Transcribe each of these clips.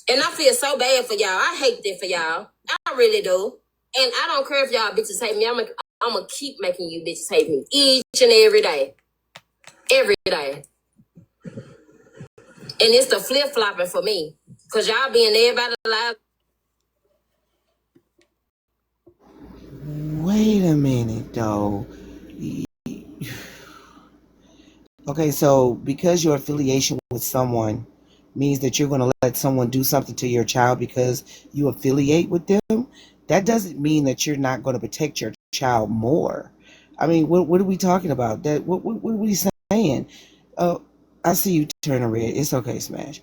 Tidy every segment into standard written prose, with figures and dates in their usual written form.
And I feel so bad for y'all. I hate that for y'all. I really do. And I don't care if y'all bitches hate me. I'm gonna keep making you bitches hate me each and every day. Every day. And it's the flip-flopping for me. Because y'all being everybody alive. Wait a minute, though. Okay, so because your affiliation with someone means that you're going to let someone do something to your child because you affiliate with them, that doesn't mean that you're not going to protect your child more. I mean, what are we talking about? What are we saying? I see you turning red. It's okay, Smash.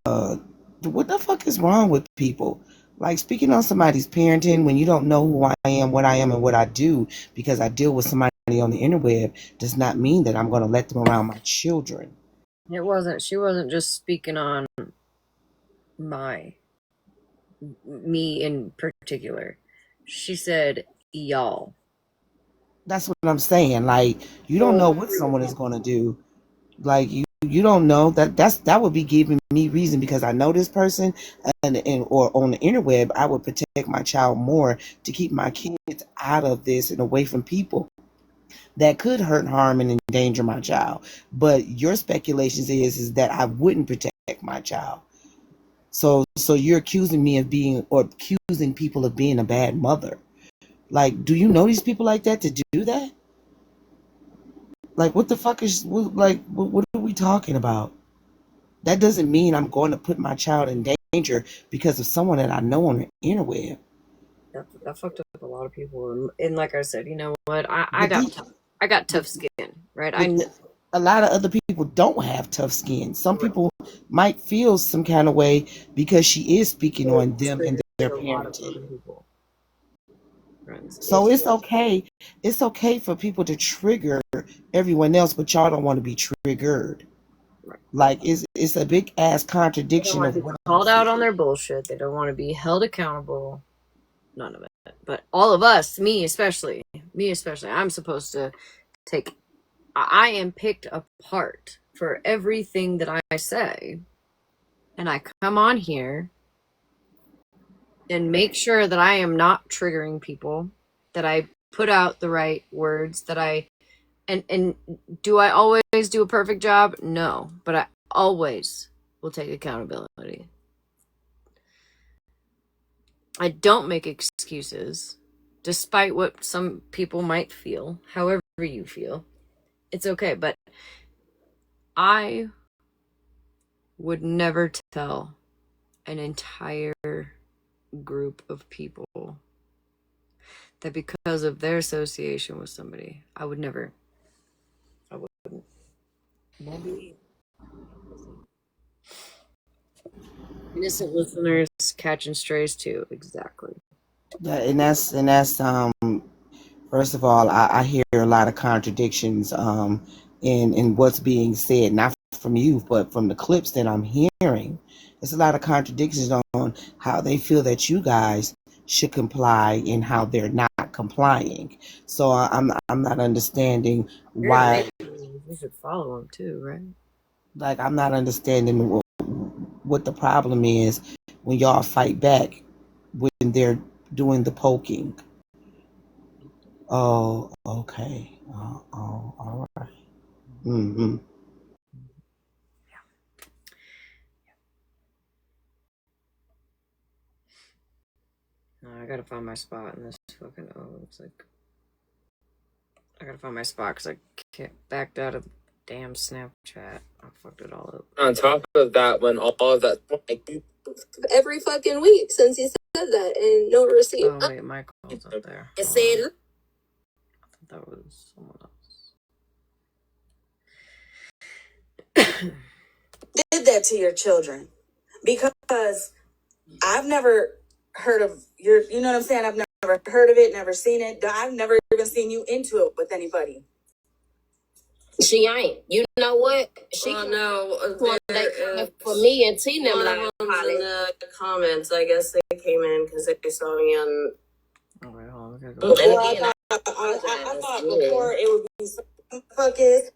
What the fuck is wrong with people? Like, speaking on somebody's parenting when you don't know who I am, and what I do because I deal with somebody on the interweb does not mean that I'm going to let them around my children. She wasn't just speaking on me in particular. She said y'all. That's what I'm saying. Like, you don't know what someone is going to do. Like, you don't know that would be giving me reason because I know this person and or on the interweb I would protect my child more to keep my kids out of this and away from people that could hurt, harm, and endanger my child. But your speculations is that I wouldn't protect my child. So you're accusing me of being or accusing people of being a bad mother. Like, do you know these people like that to do that? Like, what the fuck is what are we talking about? That doesn't mean I'm going to put my child in danger because of someone that I know on the interweb. That fucked up a lot of people. And like I said, you know what? I got tough skin, right? A lot of other people don't have tough skin. Some people might feel some kind of way because she is speaking on them and their parenting. So it's okay. It's okay for people to trigger everyone else, but y'all don't want to be triggered. Like it's a big ass contradiction. They don't want to be called out on their bullshit. They don't want to be held accountable. None of it. But all of us, me especially, I'm supposed to take. I am picked apart for everything that I say, and I come on here and make sure that I am not triggering people, that I put out the right words, that I and do I always do a perfect job? No, but I always will take accountability. I don't make excuses, despite what some people might feel, however you feel. It's okay, but I would never tell an entire group of people that because of their association with somebody, I wouldn't. Maybe innocent listeners catching strays too, exactly. Yeah, and that's first of all, I hear a lot of contradictions in what's being said, not from you, but from the clips that I'm hearing. There's a lot of contradictions on how they feel that you guys should comply and how they're not complying. So I'm not understanding why. We should follow them too, right? Like, I'm not understanding what the problem is when y'all fight back when they're doing the poking. Oh, okay. All right. Mm-hmm. No, I gotta find my spot in this fucking. Oh, looks like I gotta find my spot because I can't backed out of the damn Snapchat. I fucked it all up. On top of that, when all of that, like, every fucking week since you said that, and no receipt. Oh wait, Michael's up there. It said. I thought that was someone else. Did that to your children because I've never heard of you know what I'm saying? I've never heard of it, never seen it. I've never even seen you into it with anybody. She ain't. You know what? She no. For me and Tina, in the comments, I guess they came in because they saw me on. Oh wait, hold on. I thought before it would be focused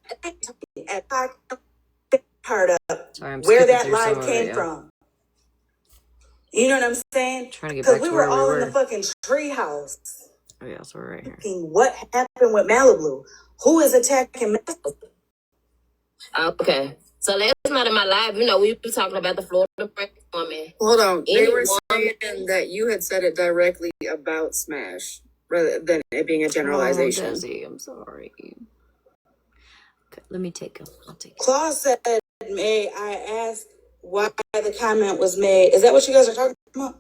at part of sorry, where that live came from. You know what I'm saying? Trying to get Because back we to were where we all in were. the fucking treehouse. Oh yeah, so we're right here. What happened with Malibu? Who is attacking Malibu? Okay. So last night in my live, we were talking about the Florida woman. Hold on. They were Anyone- saying that you had said it directly about Smash rather than it being a generalization. Oh, Desi, I'm sorry. Okay, let me take him. I'll take him. Claus said, "May I ask why the comment was made?" Is that what you guys are talking about?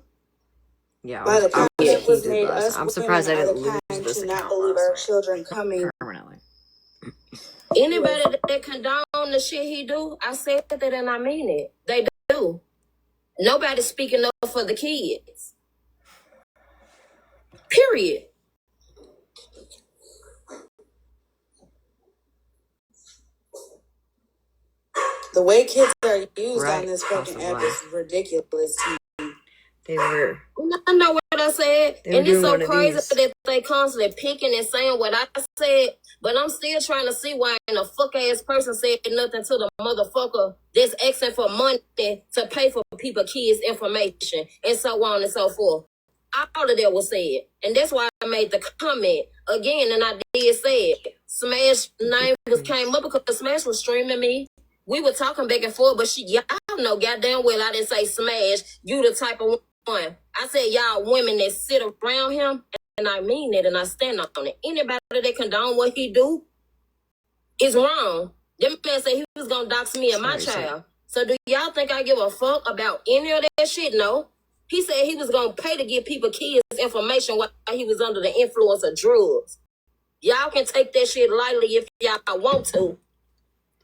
Yeah, Why the comment was heated made? last. Us I'm surprised I women are didn't the lose kind this to not account believe last our night. children coming. Permanently. Anybody that condone the shit he do, I said that and I mean it. They do. Nobody's speaking up for the kids. Period. The way kids are used Right, on this fucking app possibly. is ridiculous to me. They were. I know what I said. They were And it's doing so one of crazy these. that they constantly picking and saying what I said, but I'm still trying to see why a fuck ass person said nothing to the motherfucker that's asking for money to pay for people kids information and so on and so forth. All of that was said. And that's why I made the comment again, and I did say it. Smash name came up because Smash was streaming me. We were talking back and forth, but y'all know goddamn well I didn't say Smash. You the type of one. I said y'all women that sit around him, and I mean it, and I stand on it. Anybody that condone what he do is wrong. Them man said he was gonna dox me and my child. So do y'all think I give a fuck about any of that shit? No. He said he was gonna pay to give people kids information while he was under the influence of drugs. Y'all can take that shit lightly if y'all want to.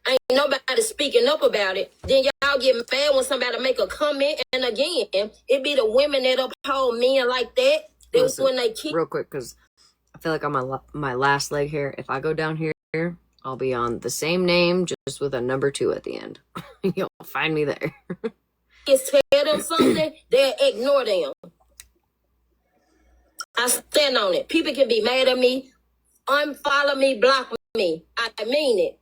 Ain't nobody speaking up about it. Then y'all get mad when somebody make a comment. And again, it be the women that uphold men like that. That's when they keep. Real quick, because I feel like on my last leg here, if I go down here, I'll be on the same name, just with a number 2 at the end. You'll find me there. Tell them something, they'll ignore them. I stand on it. People can be mad at me, unfollow me, block me. I mean it.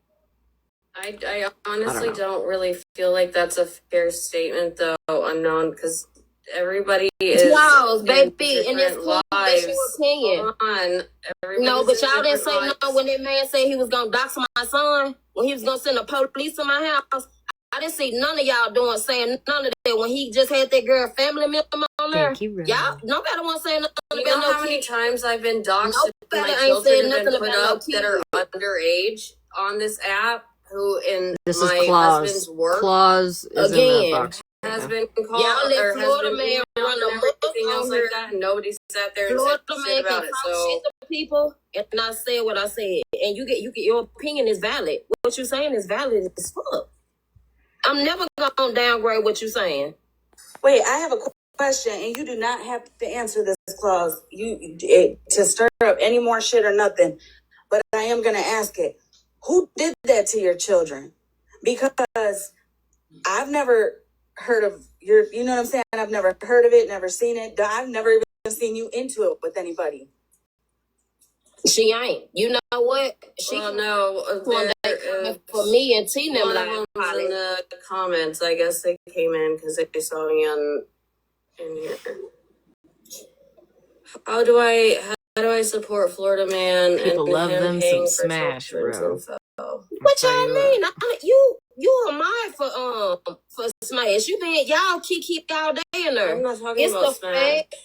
I honestly don't really feel like that's a fair statement, though, unknown, because everybody is Flaws, baby, and it's different cool. That's your lives. opinion. Come on, No, but y'all didn't different say lives. no when that man said he was gonna dox my son, when he was gonna send the police to my house. I didn't see none of y'all saying none of that when he just had that girl family member on there. Thank you, Y'all, nobody want to say nothing You about know no how many kid. times I've been doxxed and my Nobody ain't children said have nothing been put about no up that are underage on this app, who in This my is Claus. husband's work Claus is Again. in the box. has been Y'all called let or has Florida been man emailed run and a everything book else on like here. that, and nobody sat there and Florida said man shit can about it. talk So shit to people, and I said what I said, and you get your opinion is valid. What you saying is valid as fuck. I'm never gonna downgrade what you saying. Wait, I have a question, and you do not have to answer this, Claus. To stir up any more shit or nothing, but I am gonna ask it. Who did that to your children? Because I've never heard of your. You know what I'm saying? I've never heard of it, never seen it. I've never even seen you into it with anybody. She ain't. You know what? She well, no, for me and Tina. one of them's in the comments. I guess they came in because they saw me in here. How do I support Florida man People and love him them paying some for Smash, children's bro. info? What y'all mean? You are mine for Smash. You been y'all keep y'all day in there. I'm not talking It's about the Smash. fact.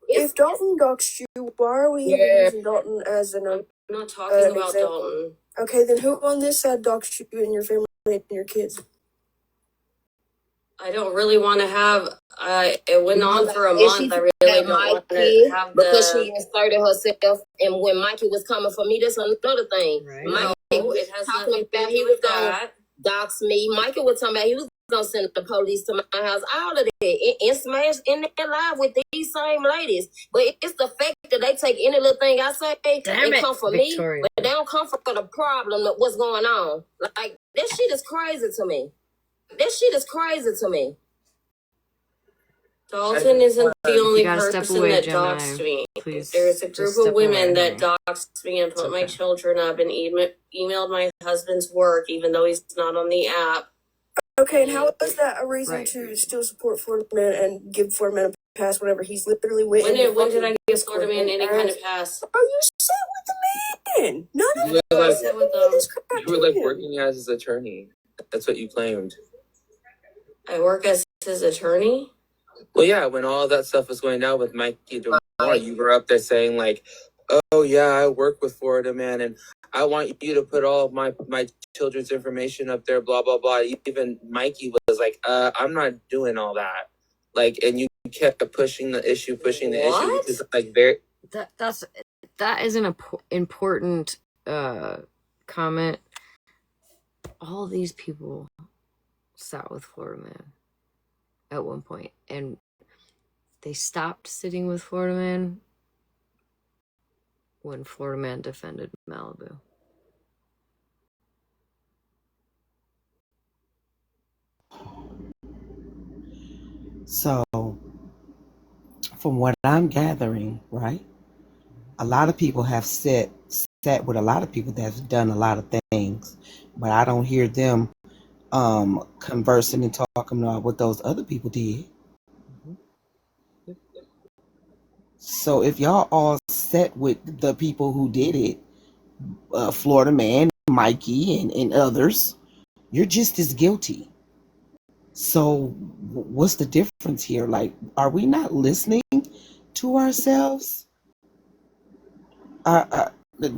If Dalton doxed you, why are we even using Dalton as an I'm not talking about example? Dalton. Okay, then who on this side doxed you and your family and your kids? I don't really want to have. It went on for a month. I really don't want to have because she inserted herself, and when Mikey was coming for me, that's another thing. Right. Mikey it has talking nothing about to he do was with gonna that. dox me. Mikey was talking about he was gonna send the police to my house. All of that and Smash in there live with these same ladies. But it's the fact that they take any little thing I say and come for Victoria. me, but they don't come for the problem of what's going on. Like that shit is crazy to me. That shit is crazy to me. Dalton isn't the only person away, that Gemini. doxed me. Please, There's a group of women that honey. doxed me and put my children up and emailed my husband's work, even though he's not on the app. Okay, and how is that a reason Right. to still support Florida man and give Florida man a pass whenever he's literally When did I give Florida man any kind of pass? Oh, you sit with the man. None of You you were like, sit with this crap. You were like working as his attorney. That's what you claimed. I work as his attorney. Well, yeah, when all that stuff was going down with Mikey DeMore, you were up there saying like, "Oh yeah, I work with Florida Man, and I want you to put all of my children's information up there." Blah blah blah. Even Mikey was like, "I'm not doing all that." Like, and you kept pushing the issue, What? because like very. That is an important comment. All these people sat with Florida Man at one point, and they stopped sitting with Florida Man when Florida Man defended Malibu. So, from what I'm gathering, right, a lot of people have sat with a lot of people that's done a lot of things, but I don't hear them conversing and talking about what those other people did. So if y'all all set with the people who did it, Florida Man, Mikey, and others, you're just as guilty. So what's the difference here? Like, are we not listening to ourselves?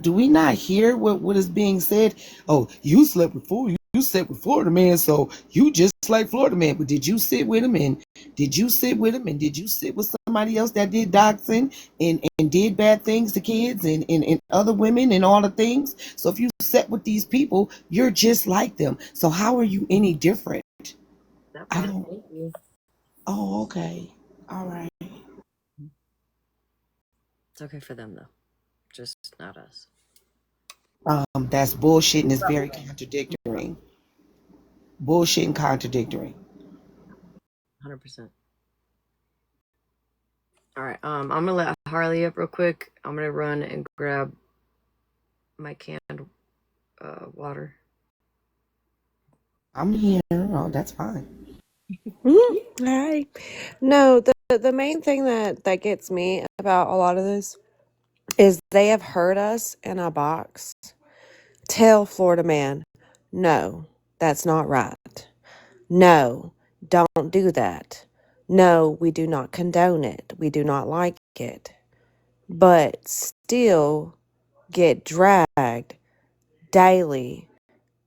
Do we not hear what is being said? Oh, you slept with you slept with Florida Man, so you just like Florida Man. But did you sit with him? And did you sit with him? And did you sit with somebody else that did doxing and did bad things to kids and other women and all the things? So if you sat with these people, you're just like them. So how are you any different? I don't. Oh, okay. All right. It's okay for them though, just not us. That's bullshit and it's very contradictory. Bullshit and contradictory. 100%. All right. I'm gonna let Harley up real quick. I'm gonna run and grab my canned water. I'm here. Oh, that's fine. Hi. No, the main thing that gets me about a lot of this is they have heard us in a box tell Florida Man, no, that's not right. No, don't do that. No, we do not condone it. We do not like it. But still get dragged daily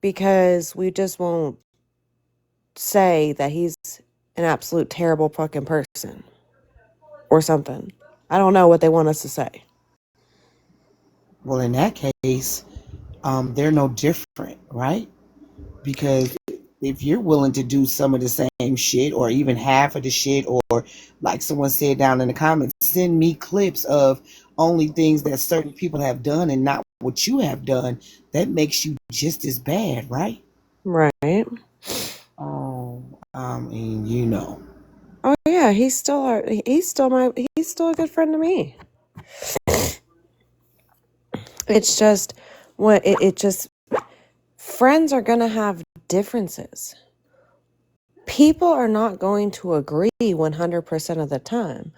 because we just won't say that he's an absolute terrible fucking person or something. I don't know what they want us to say. Well, in that case, they're no different, right? Because if you're willing to do some of the same shit or even half of the shit, or like someone said down in the comments, send me clips of only things that certain people have done and not what you have done, that makes you just as bad, right? Right. Oh, I mean, you know. Oh yeah, he's still a good friend to me. It's just it just friends are gonna have differences. People are not going to agree 100% of the time.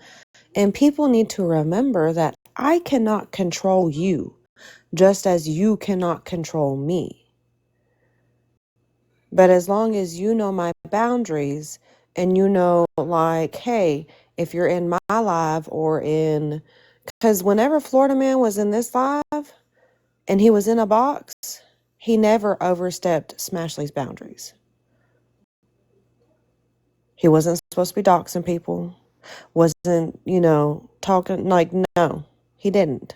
And people need to remember that I cannot control you, just as you cannot control me. But as long as you know my boundaries and you know, like, hey, if you're in my live or in, because whenever Florida Man was in this live and he was in a box, he never overstepped Smashleigh's boundaries. He wasn't supposed to be doxing people, wasn't, talking, like, no, he didn't.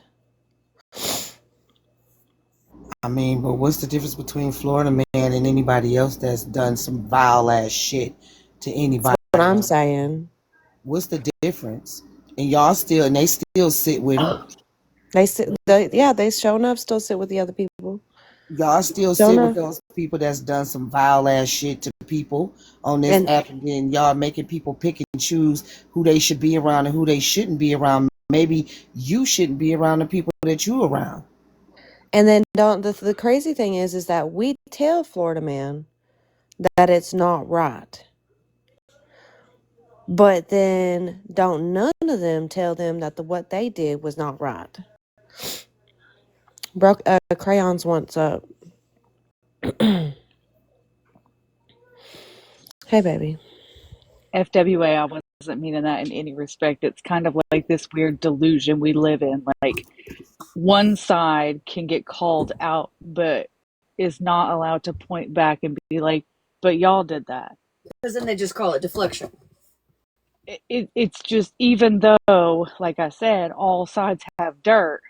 I mean, but what's the difference between Florida Man and anybody else that's done some vile ass shit to anybody? That's what I'm saying. What's the difference? And they still sit with them. They show enough still sit with the other people. Y'all still Show sit with enough. those people that's done some vile ass shit to people on this And app, and then y'all making people pick and choose who they should be around and who they shouldn't be around. Maybe you shouldn't be around the people that you around. and then don't the crazy thing is that we tell Florida Man that it's not right. But then don't none of them tell them that what they did was not right. Broke crayons once up. Hey, baby. FWA, I wasn't meaning that in any respect. It's kind of like this weird delusion we live in. Like, one side can get called out, but is not allowed to point back and be like, but y'all did that. Because then they just call it deflection. It's just, even though, like I said, all sides have dirt,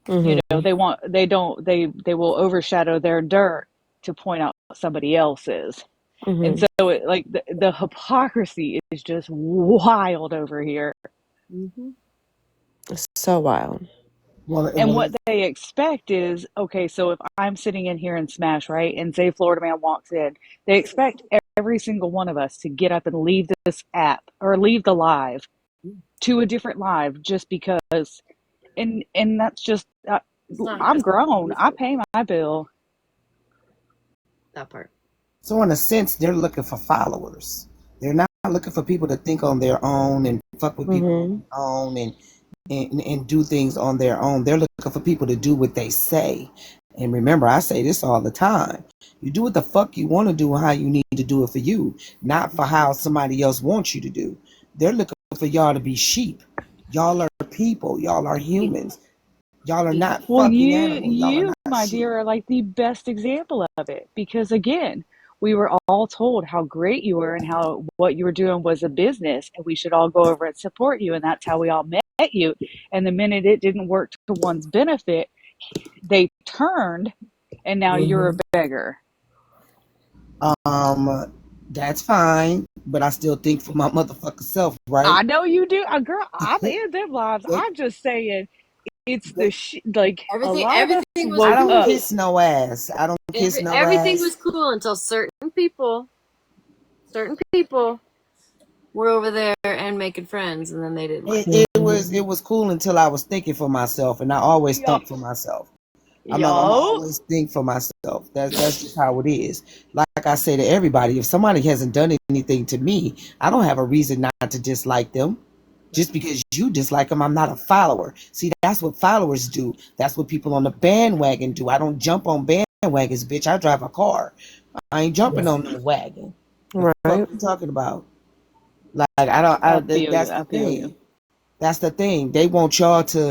Mm-hmm. they will overshadow their dirt to point out somebody else's. Mm-hmm. And so like the hypocrisy is just wild over here. Mm-hmm. It's so wild. And what they expect is, okay, so if I'm sitting in here and Smash, right, and say Florida Man walks in, they expect every single one of us to get up and leave this app or leave the live to a different live just because. And that's just, I'm grown. I pay my bill. That part. So in a sense, they're looking for followers. They're not looking for people to think on their own and fuck with people on their own and do things on their own. They're looking for people to do what they say. And remember, I say this all the time. You do what the fuck you want to do and how you need to do it for you, not for how somebody else wants you to do. They're looking for y'all to be sheep. Y'all are people. Y'all are humans. Y'all are not fucking animals. Y'all are not my sheep. dear, are like the best example of it. Because again, we were all told how great you were and how what you were doing was a business and we should all go over and support you. And that's how we all met you. And the minute it didn't work to one's benefit, they turned and now you're a beggar. That's fine, but I still think for my motherfucking self, right? I know you do. Girl, I'm in them lives. I'm just saying it's the like Everything, a lot of us everything was I woke don't up. kiss no ass. I don't kiss no everything ass. was cool until certain people were over there and making friends, and then they didn't like it. It was cool until I was thinking for myself, and I always think for myself. I'm always think for myself. That's just how it is. Like I say to everybody, if somebody hasn't done anything to me, I don't have a reason not to dislike them. Just because you dislike them, I'm not a follower. See, that's what followers do. That's what people on the bandwagon do. I don't jump on bandwagons, bitch. I drive a car. I ain't jumping on the wagon. What the fuck you talking about? Like that's the thing. That's the thing. They want y'all to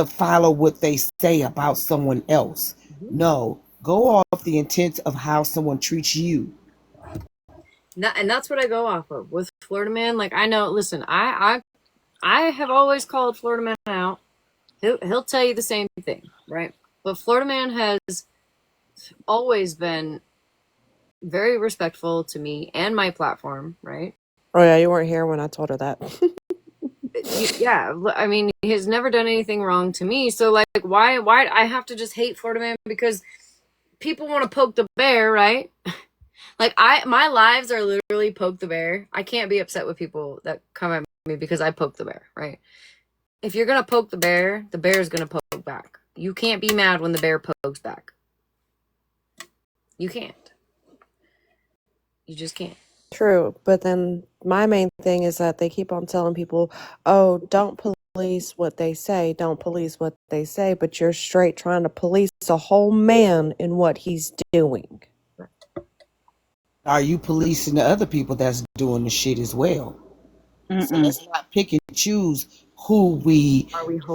follow what they say about someone else. No, go off the intent of how someone treats you. And that's what I go off of with Florida Man. Like, I know. Listen, I have always called Florida Man out. He'll tell you the same thing, right? But Florida Man has always been very respectful to me and my platform, right? Oh yeah, you weren't here when I told her that. Yeah, I mean, he's never done anything wrong to me. So like, why I have to just hate Florida Man because people want to poke the bear, right? Like my lives are literally poke the bear. I can't be upset with people that come at me because I poke the bear, right? If you're gonna poke the bear is gonna poke back. You can't be mad when the bear pokes back. You can't. You just can't. True, but then my main thing is that they keep on telling people, oh, don't police what they say, don't police what they say, but you're straight trying to police a whole man in what he's doing. Are you policing the other people that's doing the shit as well? So let's not pick and choose who we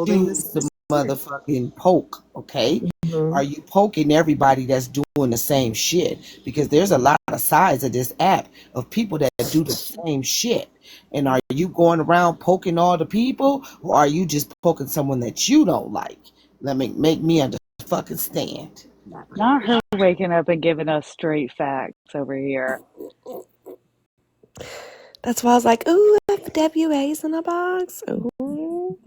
choose to motherfucking poke, okay? Are you poking everybody that's doing the same shit? Because there's a lot of sides of this app of people that do the same shit. And are you going around poking all the people, or are you just poking someone that you don't like? Let me make me understand. Not her waking up and giving us straight facts over here. That's why I was like, ooh, FWA's in a box. Ooh.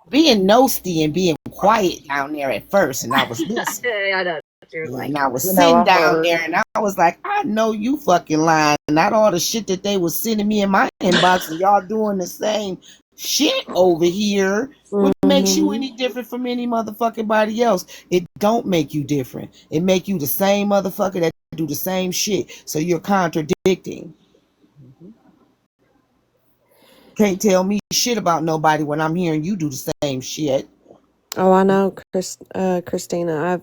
Being nosy and being quiet down there at first, and I was listening. I know. And I was sitting down there and I was like, I know you fucking lying. Not all the shit that they was sending me in my inbox and y'all doing the same shit over here. What makes you any different from any motherfucking body else? It don't make you different. It make you the same motherfucker that do the same shit. So you're contradicting. Can't tell me shit about nobody when I'm hearing you do the same shit. Oh, I know, Christina.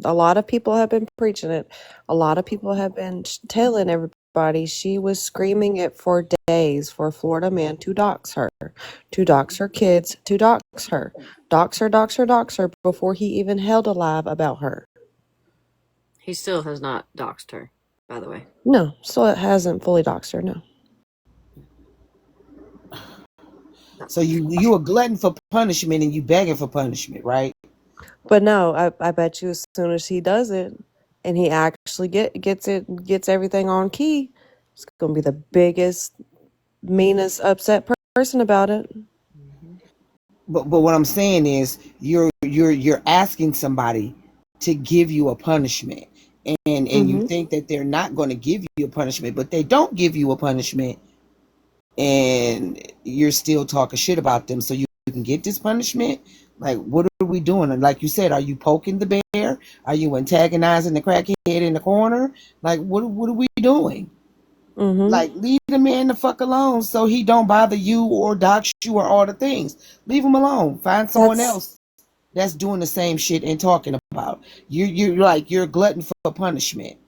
A lot of people have been preaching it. A lot of people have been telling everybody. She was screaming it for days for a Florida man to dox her kids, to dox her, dox her before he even held alive about her. He still has not doxed her, by the way. No, still hasn't fully doxed her. No. So you a glutton for punishment and you begging for punishment, right? But no, I bet you as soon as he does it and he actually gets everything on key, it's gonna be the biggest, meanest, upset person about it. But what I'm saying is you're asking somebody to give you a punishment. And you think that they're not going to give you a punishment, but they don't give you a punishment, and you're still talking shit about them so you can get this punishment. Like, what are we doing? Like you said, are you poking the bear? Are you antagonizing the crackhead in the corner? Like, what are we doing? Like, leave the man the fuck alone so he don't bother you or dox you or all the things. Leave him alone. Find someone else that's doing the same shit and talking about. You're a glutton for punishment.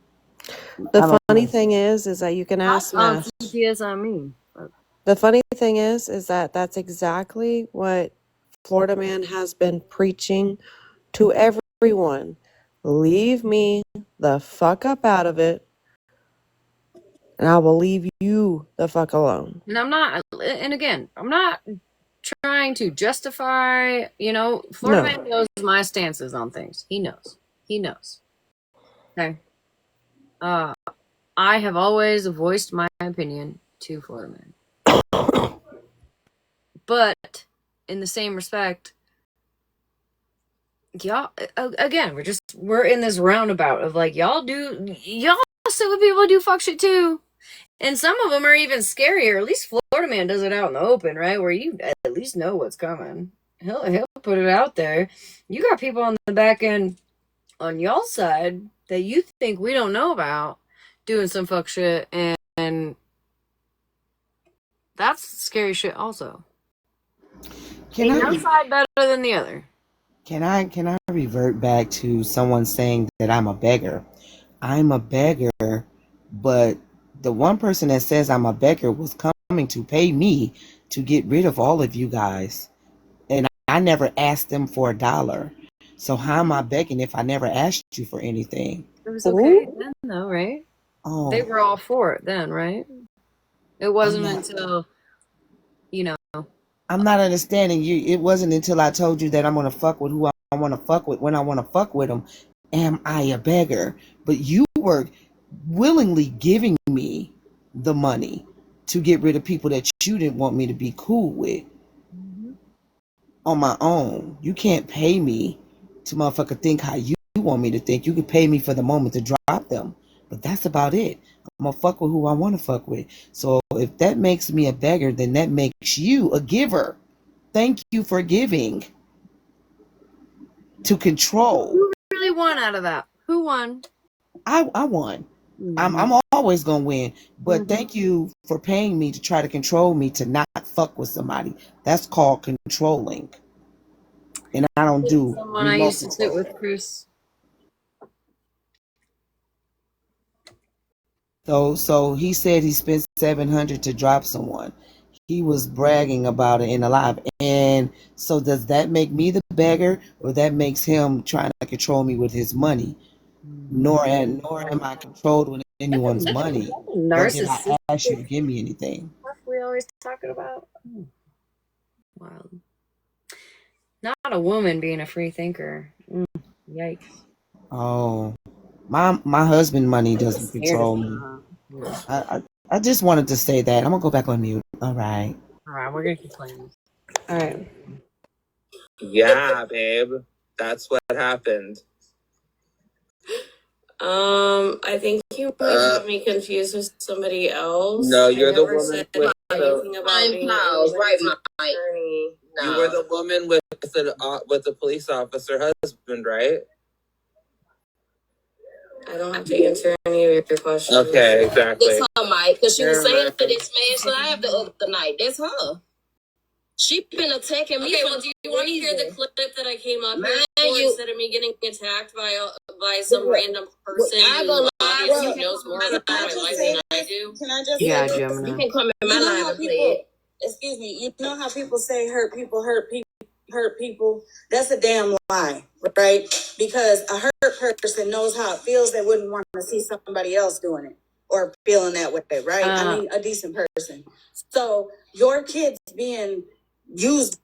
The funny thing is that you can ask Smash. CPS on me. The funny thing is that that's exactly what Florida Man has been preaching to everyone. Leave me the fuck up out of it, and I will leave you the fuck alone. And I'm not trying to justify, Florida Man knows my stances on things. He knows. Okay. I have always voiced my opinion to Florida Man. But in the same respect, y'all, again, we're in this roundabout of like, y'all sit with people who do fuck shit too. And some of them are even scarier. At least Florida Man does it out in the open, right? Where you at least know what's coming. He'll put it out there. You got people on the back end on y'all's side that you think we don't know about doing some fuck shit, and that's scary shit also. Ain't no side better than the other. Can I revert back to someone saying that I'm a beggar? I'm a beggar, but the one person that says I'm a beggar was coming to pay me to get rid of all of you guys. And I never asked them for $1. So how am I begging if I never asked you for anything? It was okay then, though, right? Oh, They were all for it then, right? It wasn't until, I'm not understanding you. It wasn't until I told you that I'm gonna fuck with who I want to fuck with when I want to fuck with them. Am I a beggar? But you were willingly giving me the money to get rid of people that you didn't want me to be cool with on my own. You can't pay me to motherfucker think how you want me to think. You can pay me for the moment to drop them, but that's about it. I'm gonna fuck with who I want to fuck with. So if that makes me a beggar, then that makes you a giver. Thank you for giving. To control. Who really won out of that? Who won? I won. I'm always gonna win. But thank you for paying me to try to control me to not fuck with somebody. That's called controlling. And I don't do someone I used to sit with, Chris. So he said he spent $700 to drop someone. He was bragging about it in a live. And so does that make me the beggar, or that makes him trying to control me with his money? Nor am I controlled with anyone's money. Nor did I ask you to give me anything. What we always talking about? Wild. Not a woman being a free thinker. Yikes. Oh, my husband money doesn't control me. I just wanted to say that. I'm gonna go back on mute. All right, we're gonna keep playing. All right. Yeah, babe. That's what happened. I think you might have me confused with somebody else. No, you're the woman with anything about being right, Mike. No. You were the woman with the police officer husband, right? I don't have to answer any of your questions. Okay, exactly. That's her, Mike, because she was saying that it's Smashleigh the other night. That's her. She been attacking me. Okay, well, do you want to hear the clip that I came up here for instead of me getting attacked by some random person who obviously knows more about my life than I do? Can I just Yeah, say this? Gemini. You can come in my You know live how and play people, it. excuse me, you know how people say hurt people, hurt people? That's a damn lie, right? Because a hurt person knows how it feels. They wouldn't want to see somebody else doing it or feeling that way, right? I mean, a decent person. So your kids being used,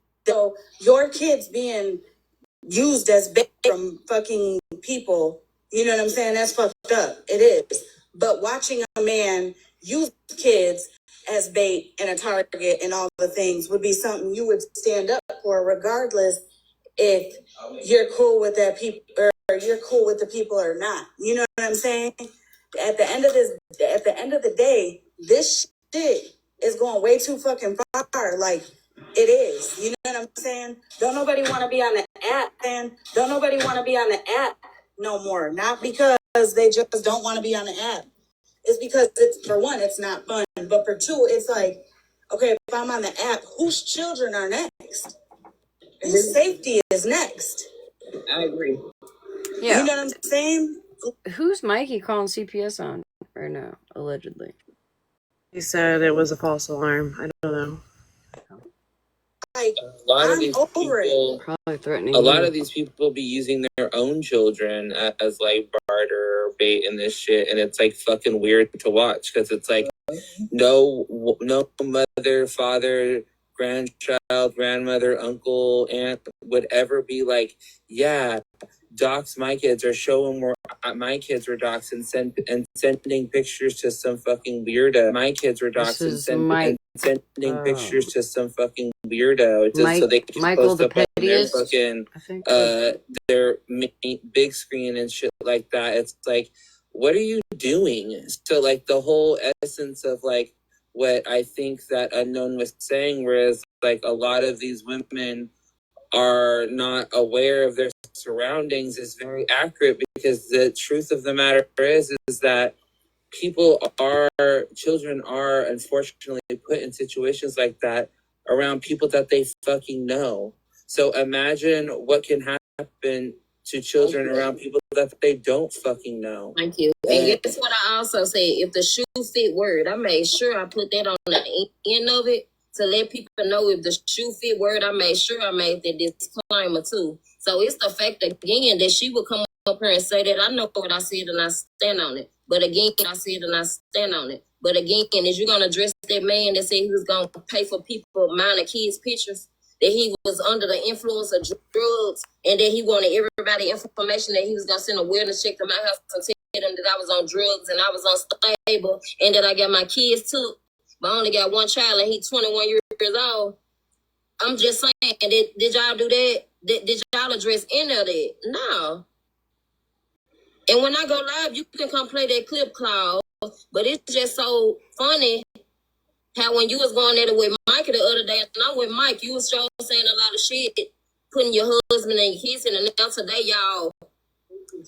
as bait from fucking people, you know what I'm saying? That's fucked up. It is. But watching a man use kids as bait and a target and all the things would be something you would stand up for, regardless if you're cool with that people or you're cool with the people or not. You know what I'm saying? At the end of the day, this shit is going way too fucking far. Like, it is. You know what I'm saying? Don't nobody want to be on the app, man. Don't nobody want to be on the app no more. Not because they just don't want to be on the app. It's because it's, for one, it's not fun. But for two, it's like, okay, if I'm on the app, whose children are next? Whose safety is next? I agree. Yeah. You know what I'm saying? Who's Mikey calling CPS on right now, allegedly? He said it was a false alarm. I don't know. Like, A lot of I'm these over it. people, Probably threatening a lot you. of these people be using their own children as like barter or bait and this shit, and it's like fucking weird to watch because it's like no mother, father, grandchild, grandmother, uncle, aunt would ever be like, yeah, dox my kids or show them where my kids were doxed and sending pictures to some fucking weirdo. My kids were This doxed and is Mike. sending pictures to some fucking weirdo just so they can Michael post the up on their pettiest, fucking I think. their big screen and shit like that. It's like, what are you doing? So like the whole essence of like what I think that Unknown was saying, whereas like a lot of these women are not aware of their surroundings, is very accurate, because the truth of the matter is that children are unfortunately put in situations like that around people that they fucking know. So imagine what can happen to children around people that they don't fucking know. Thank you. And guess what I also said? If the shoe fit word, I made sure I put that on the end of it to let people know if the shoe fit word. I made sure I made that disclaimer too. So it's the fact again that she would come up here and say that I know what I said and I stand on it. But again, I said and I stand on it. But again, is you gonna address that man that said he was gonna pay for people minor kids' pictures? That he was under the influence of drugs, and that he wanted everybody information that he was gonna send a wellness check to my house and tell them that I was on drugs and I was unstable and that I got my kids too. But I only got one child and he's 21 years old. I'm just saying, did y'all do that? Did y'all address any of that? No. And when I go live, you can come play that clip, Claude. But it's just so funny how when you was going at it with Mike the other day, and I'm with Mike, you was saying a lot of shit, putting your husband and your kids in, and now today, y'all,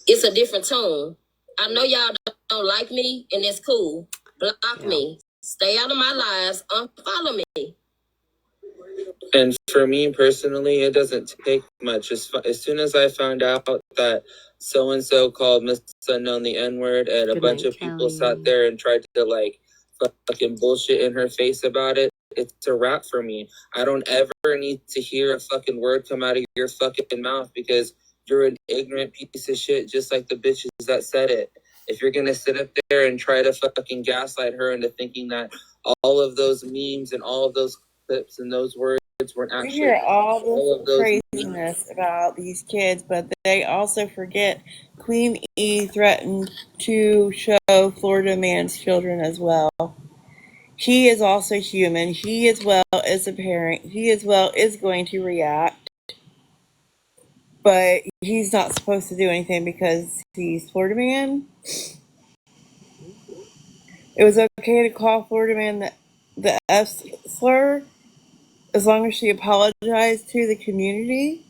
it's a different tone. I know y'all don't like me, and it's cool. Block me. Stay out of my lives. Unfollow me. And for me personally, it doesn't take much. As soon as I found out that so and so called Mr. Unknown the N word, and a bunch of people sat there and tried to like fucking bullshit in her face about it, it's a wrap for me. I don't ever need to hear a fucking word come out of your fucking mouth, because you're an ignorant piece of shit, just like the bitches that said it. If you're gonna sit up there and try to fucking gaslight her into thinking that all of those memes and all of those clips and those words weren't We actually hear all all of this those craziness about these kids, but they also forget Queen E threatened to show Florida man's children as well. He is also human. He as well is a parent. He as well is going to react. But he's not supposed to do anything because he's Florida man. It was okay to call Florida man the F slur as long as she apologized to the community.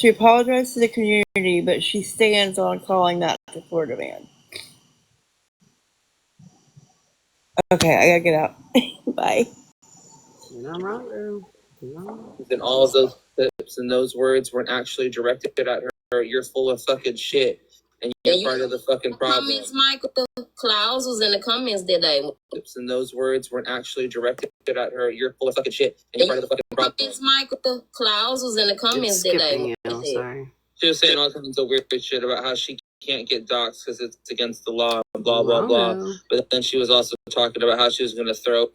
She apologized to the community, but she stands on calling that the Florida man. Okay, I gotta get out. Bye. You're not wrong, girl. You're not wrong. And all of those clips and those words weren't actually directed at her. You're full of fucking shit. And you're part of the fucking problem. Comments, Michael. Klaus was in the comments that day. And those words weren't actually directed at her. You're full of fucking shit. And you're part of the fucking problem. Comments, Michael. Klaus was in the comments that day. Sorry. She was saying all kinds of weird shit about how she can't get doxxed because it's against the law and blah, blah, blah. But then she was also talking about how she was going to throw...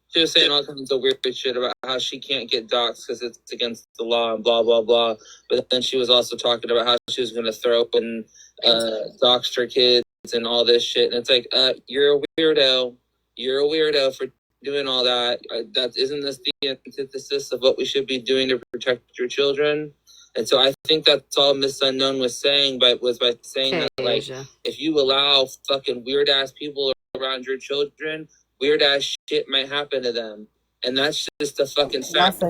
She was saying all kinds of weird shit about how she can't get doxxed because it's against the law and blah, blah, blah. But then she was also talking about how she was going to throw and doxed her kids and all this shit. And it's like, you're a weirdo. You're a weirdo for doing all that. Isn't this the antithesis of what we should be doing to protect your children? And so I think that's all Miss Unknown was saying, was by saying that, like, if you allow fucking weird-ass people around your children... weird-ass shit might happen to them. And that's just a fucking fact.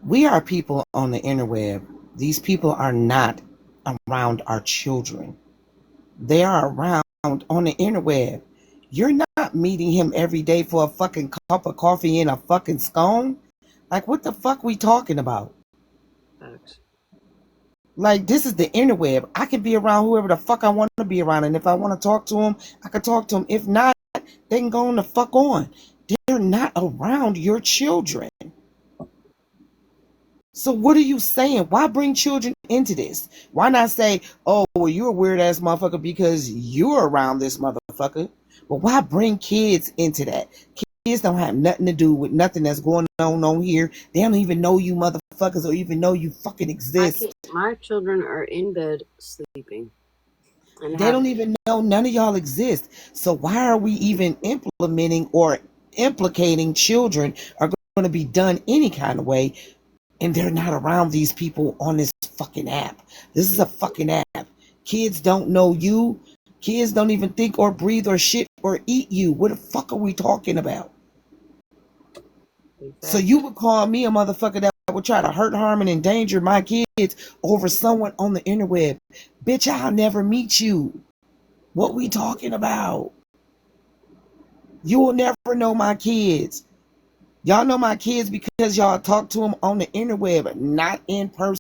We are people on the interweb. These people are not around our children. They are around on the interweb. You're not meeting him every day for a fucking cup of coffee and a fucking scone. Like, what the fuck we talking about? Thanks. Like, this is the interweb. I can be around whoever the fuck I want to be around. And if I want to talk to them, I can talk to them. If not, they can go on the fuck on. They're not around your children. So what are you saying? Why bring children into this? Why not say, oh, well, you're a weird ass motherfucker because you're around this motherfucker? But why bring kids into that? Kids don't have nothing to do with nothing that's going on here. They don't even know you motherfuckers or even know you fucking exist. My children are in bed sleeping. They don't even know none of y'all exist. So why are we even implementing or implicating children are going to be done any kind of way and they're not around these people on this fucking app? This is a fucking app. Kids don't know you. Kids don't even think or breathe or shit or eat you. What the fuck are we talking about? Exactly. So you would call me a motherfucker that would try to hurt, harm, and endanger my kids over someone on the interweb. Bitch, I'll never meet you. What we talking about? You will never know my kids. Y'all know my kids because y'all talk to them on the interweb, not in person.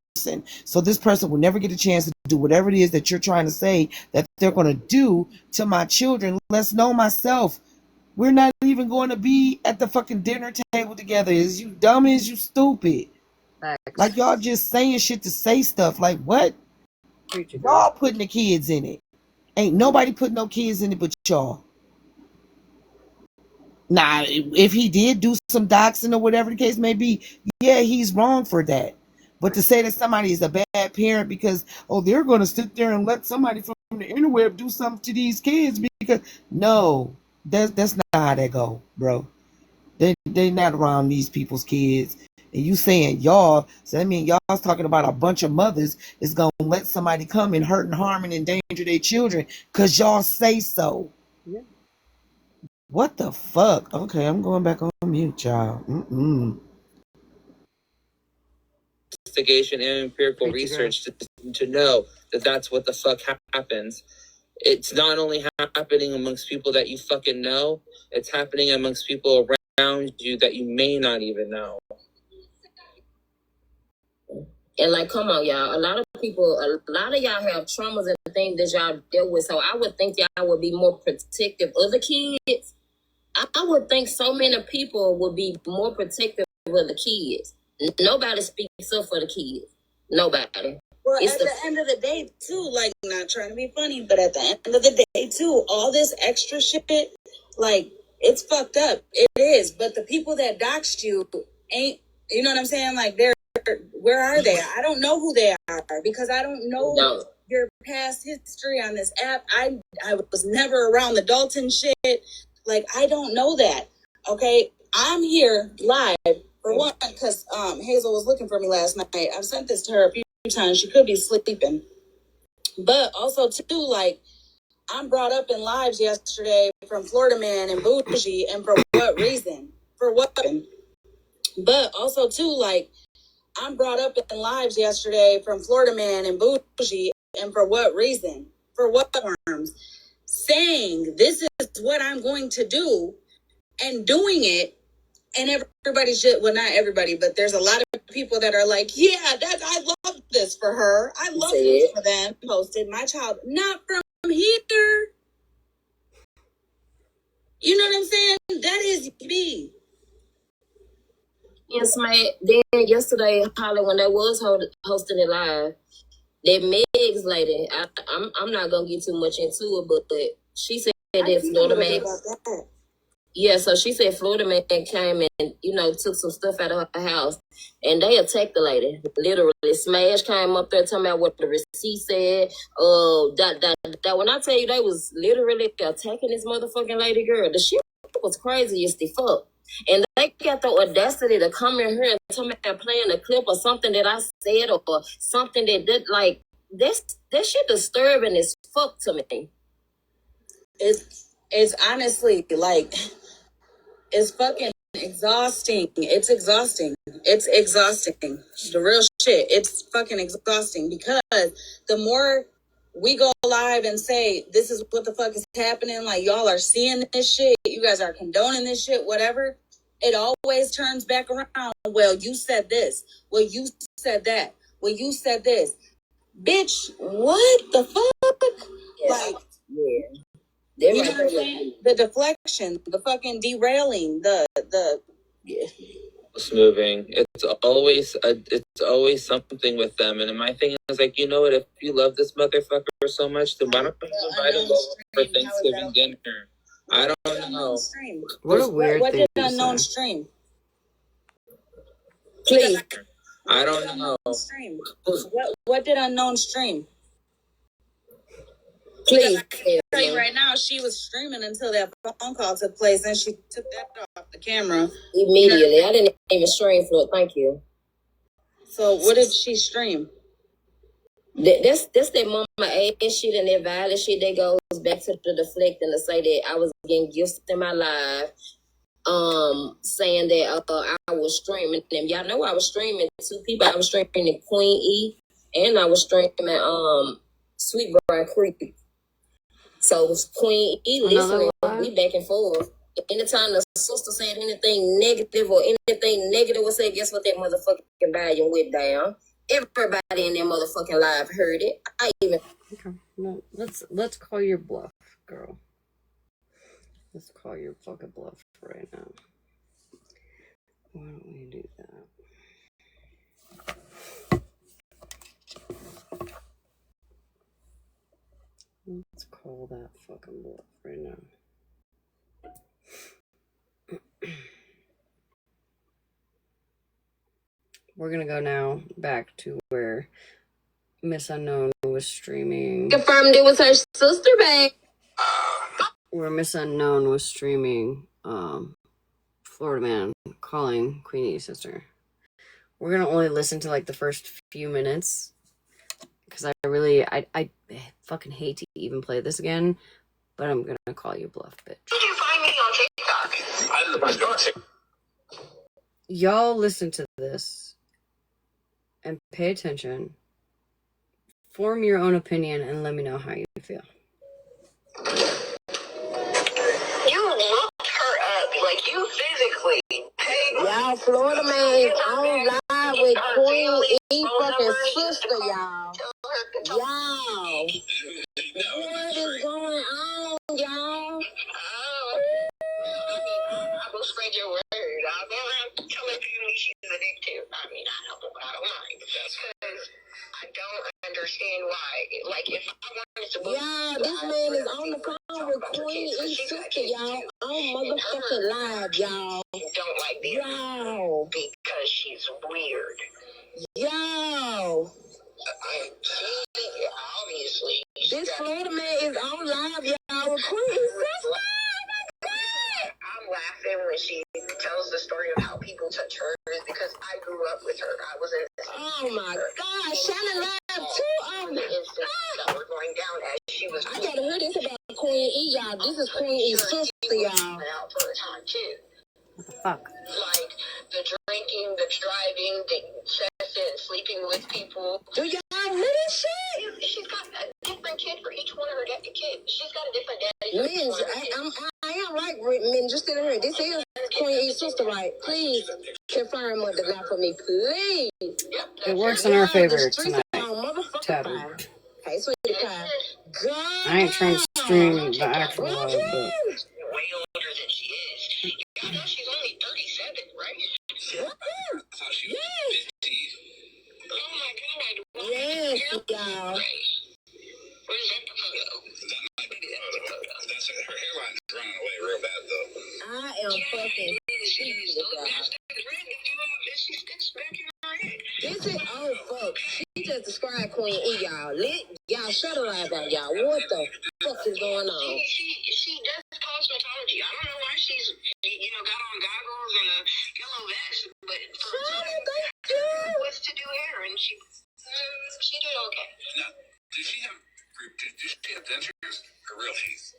So this person will never get a chance to do whatever it is that you're trying to say that they're going to do to my children. Let's know myself. We're not even going to be at the fucking dinner table together. Is you dumb? Is you stupid? Facts. Like y'all just saying shit to say stuff. Like what? Y'all putting the kids in it. Ain't nobody putting no kids in it but y'all. Now, if he did do some doxing or whatever the case may be, yeah, he's wrong for that. But to say that somebody is a bad parent because, oh, they're going to sit there and let somebody from the interweb do something to these kids because, no, that's not how that go, bro. They not around these people's kids. And you saying y'all, so that means y'all's talking about a bunch of mothers is going to let somebody come and hurt and harm and endanger their children because y'all say so. Yeah. What the fuck? Okay, I'm going back on mute, child. Investigation and empirical research to know that that's what the fuck happens. It's not only happening amongst people that you fucking know, it's happening amongst people around you that you may not even know. And like, come on, y'all. A lot of y'all have traumas and things that y'all deal with. So I would think y'all would be more protective of the kids. I would think so many people would be more protective of the kids. Nobody speaks up for the kids. Nobody. Well, at the end of the day, too, like, not trying to be funny, but at the end of the day, too, all this extra shit, like, it's fucked up. It is. But the people that doxed you ain't, you know what I'm saying? Like, where are they? I don't know who they are because I don't know your past history on this app. I was never around the Dalton shit. Like, I don't know that. Okay? I'm here live for one because Hazel was looking for me last night. I've sent this to her a few times. She could be sleeping. But also, too, like, I'm brought up in lives yesterday from Florida Man and Bougie, and for what reason? For what? But also too, like, I'm brought up in lives yesterday from Florida Man and Bougie, and for what reason? For what terms? Saying this is what I'm going to do and doing it, and everybody should, well, not everybody, but there's a lot of people that are like, yeah, I love this for her. I love this for them. Posted my child, not from here. You know what I'm saying? That is me. Yes, man. Then yesterday, Holly, when they was hosting it live, that Megs lady, I'm not gonna get too much into it, but she said that Florida man. Yeah, so she said Florida man came and took some stuff out of her house, and they attacked the lady. Literally, Smash came up there talking about what the receipt said. That when I tell you they was literally attacking this motherfucking lady, girl, the shit was crazy as the fuck. And they got the audacity to come in here and tell me they're playing a clip or something that I said or something that did like that shit disturbing as fuck to me. It's honestly like it's fucking exhausting. It's exhausting. It's exhausting. The real shit. It's fucking exhausting because the more we go live and say this is what the fuck is happening, like y'all are seeing this shit, you guys are condoning this shit, whatever, it always turns back around. Well, you said this. Well, you said that. Well, you said this. Bitch, what the fuck? Yeah. Like, yeah. You know what I'm saying? The deflection, the fucking derailing, the yeah. Moving. It's always something with them. And my thing is like, you know what? If you love this motherfucker so much, then why don't you invite him over for Thanksgiving dinner? I don't know. What a weird what thing did to unknown say. stream? Please. I don't know. What did unknown stream? Please. I tell you right now, she was streaming until that phone call took place, and she took that off the camera Immediately. I didn't even stream for it. Thank you. So what did she stream? That's that mama ass shit and that violent shit that goes back to the deflecting to say that I was getting gifts in my life. Saying that I was streaming them. Y'all know I was streaming two people. I was streaming Queen E and I was streaming Sweet Briar Creek. So Queen E listening, we back and forth. Anytime the sister said anything negative or anything negative was said, guess what that motherfucking volume went down. Everybody in that motherfucking live heard it. Okay. No, let's call your bluff, girl. Let's call your fucking bluff right now. Why don't we do that? Let's call that fucking bluff right now. We're gonna go now back to where Miss Unknown was streaming. Confirmed it was her sister, babe. Where Miss Unknown was streaming Florida Man calling Queen E's sister. We're gonna only listen to like the first few minutes because I fucking hate to even play this again, but I'm gonna call you bluff, bitch. Did you find me on TikTok? I didn't find you on TikTok. Y'all listen to this and pay attention. Form your own opinion and let me know how you feel. You looked her up, like you physically paid. Y'all, Florida Man is on live with Queen E fucking sister, y'all. Y'all. What is going on, y'all? I will spread your word. I'll go around telling people she's addicted. I mean, I don't mind. Because I don't understand why. Like, if I wanted to... Y'all, this man is on the phone with Queen E's sister, y'all. On motherfucking live, y'all. Don't like this. Y'all. Because she's weird. Y'all. Obviously. This Florida Man is on live, y'all, with Queen E's sister. I'm laughing when she tells the story of how people touch her because I grew up with her. I was in the Oh my God, Shannon Live too. The instances that were going down as she was. I gotta hear this about Queen E, y'all. This is Queen E's sister, y'all. Out for a time too. What the fuck? Like the drinking the driving, the incessant sleeping with people. Do y'all really shit? She's got a different kid for each one of her kids. She's got a different daddy. Liz, I am right, men. Just sitting here. This is Queen E's sister, right? Please confirm what the lie for me, please. Yep, It works in our favor The streets tonight. are on motherfucking Tabby. fire. Hey, sweetie pie. God. I ain't trying to stream the actual live, but way older than she is. I know she's only 37, right? I thought she was 50. Oh my God. Yes, y'all. Where's that photo? That might be the photo. That's her hairline's running away real bad, though. I am fucking stupid, y'all. She sticks back in her head. This is, oh, fuck. She just described Queen E, y'all. Y'all shut her live out, y'all. What the fuck is going on? She does cosmetology. I don't know why she's, got on goggles and a yellow vest, but was to do hair, and she did okay. Now, did she have dentures or real teeth?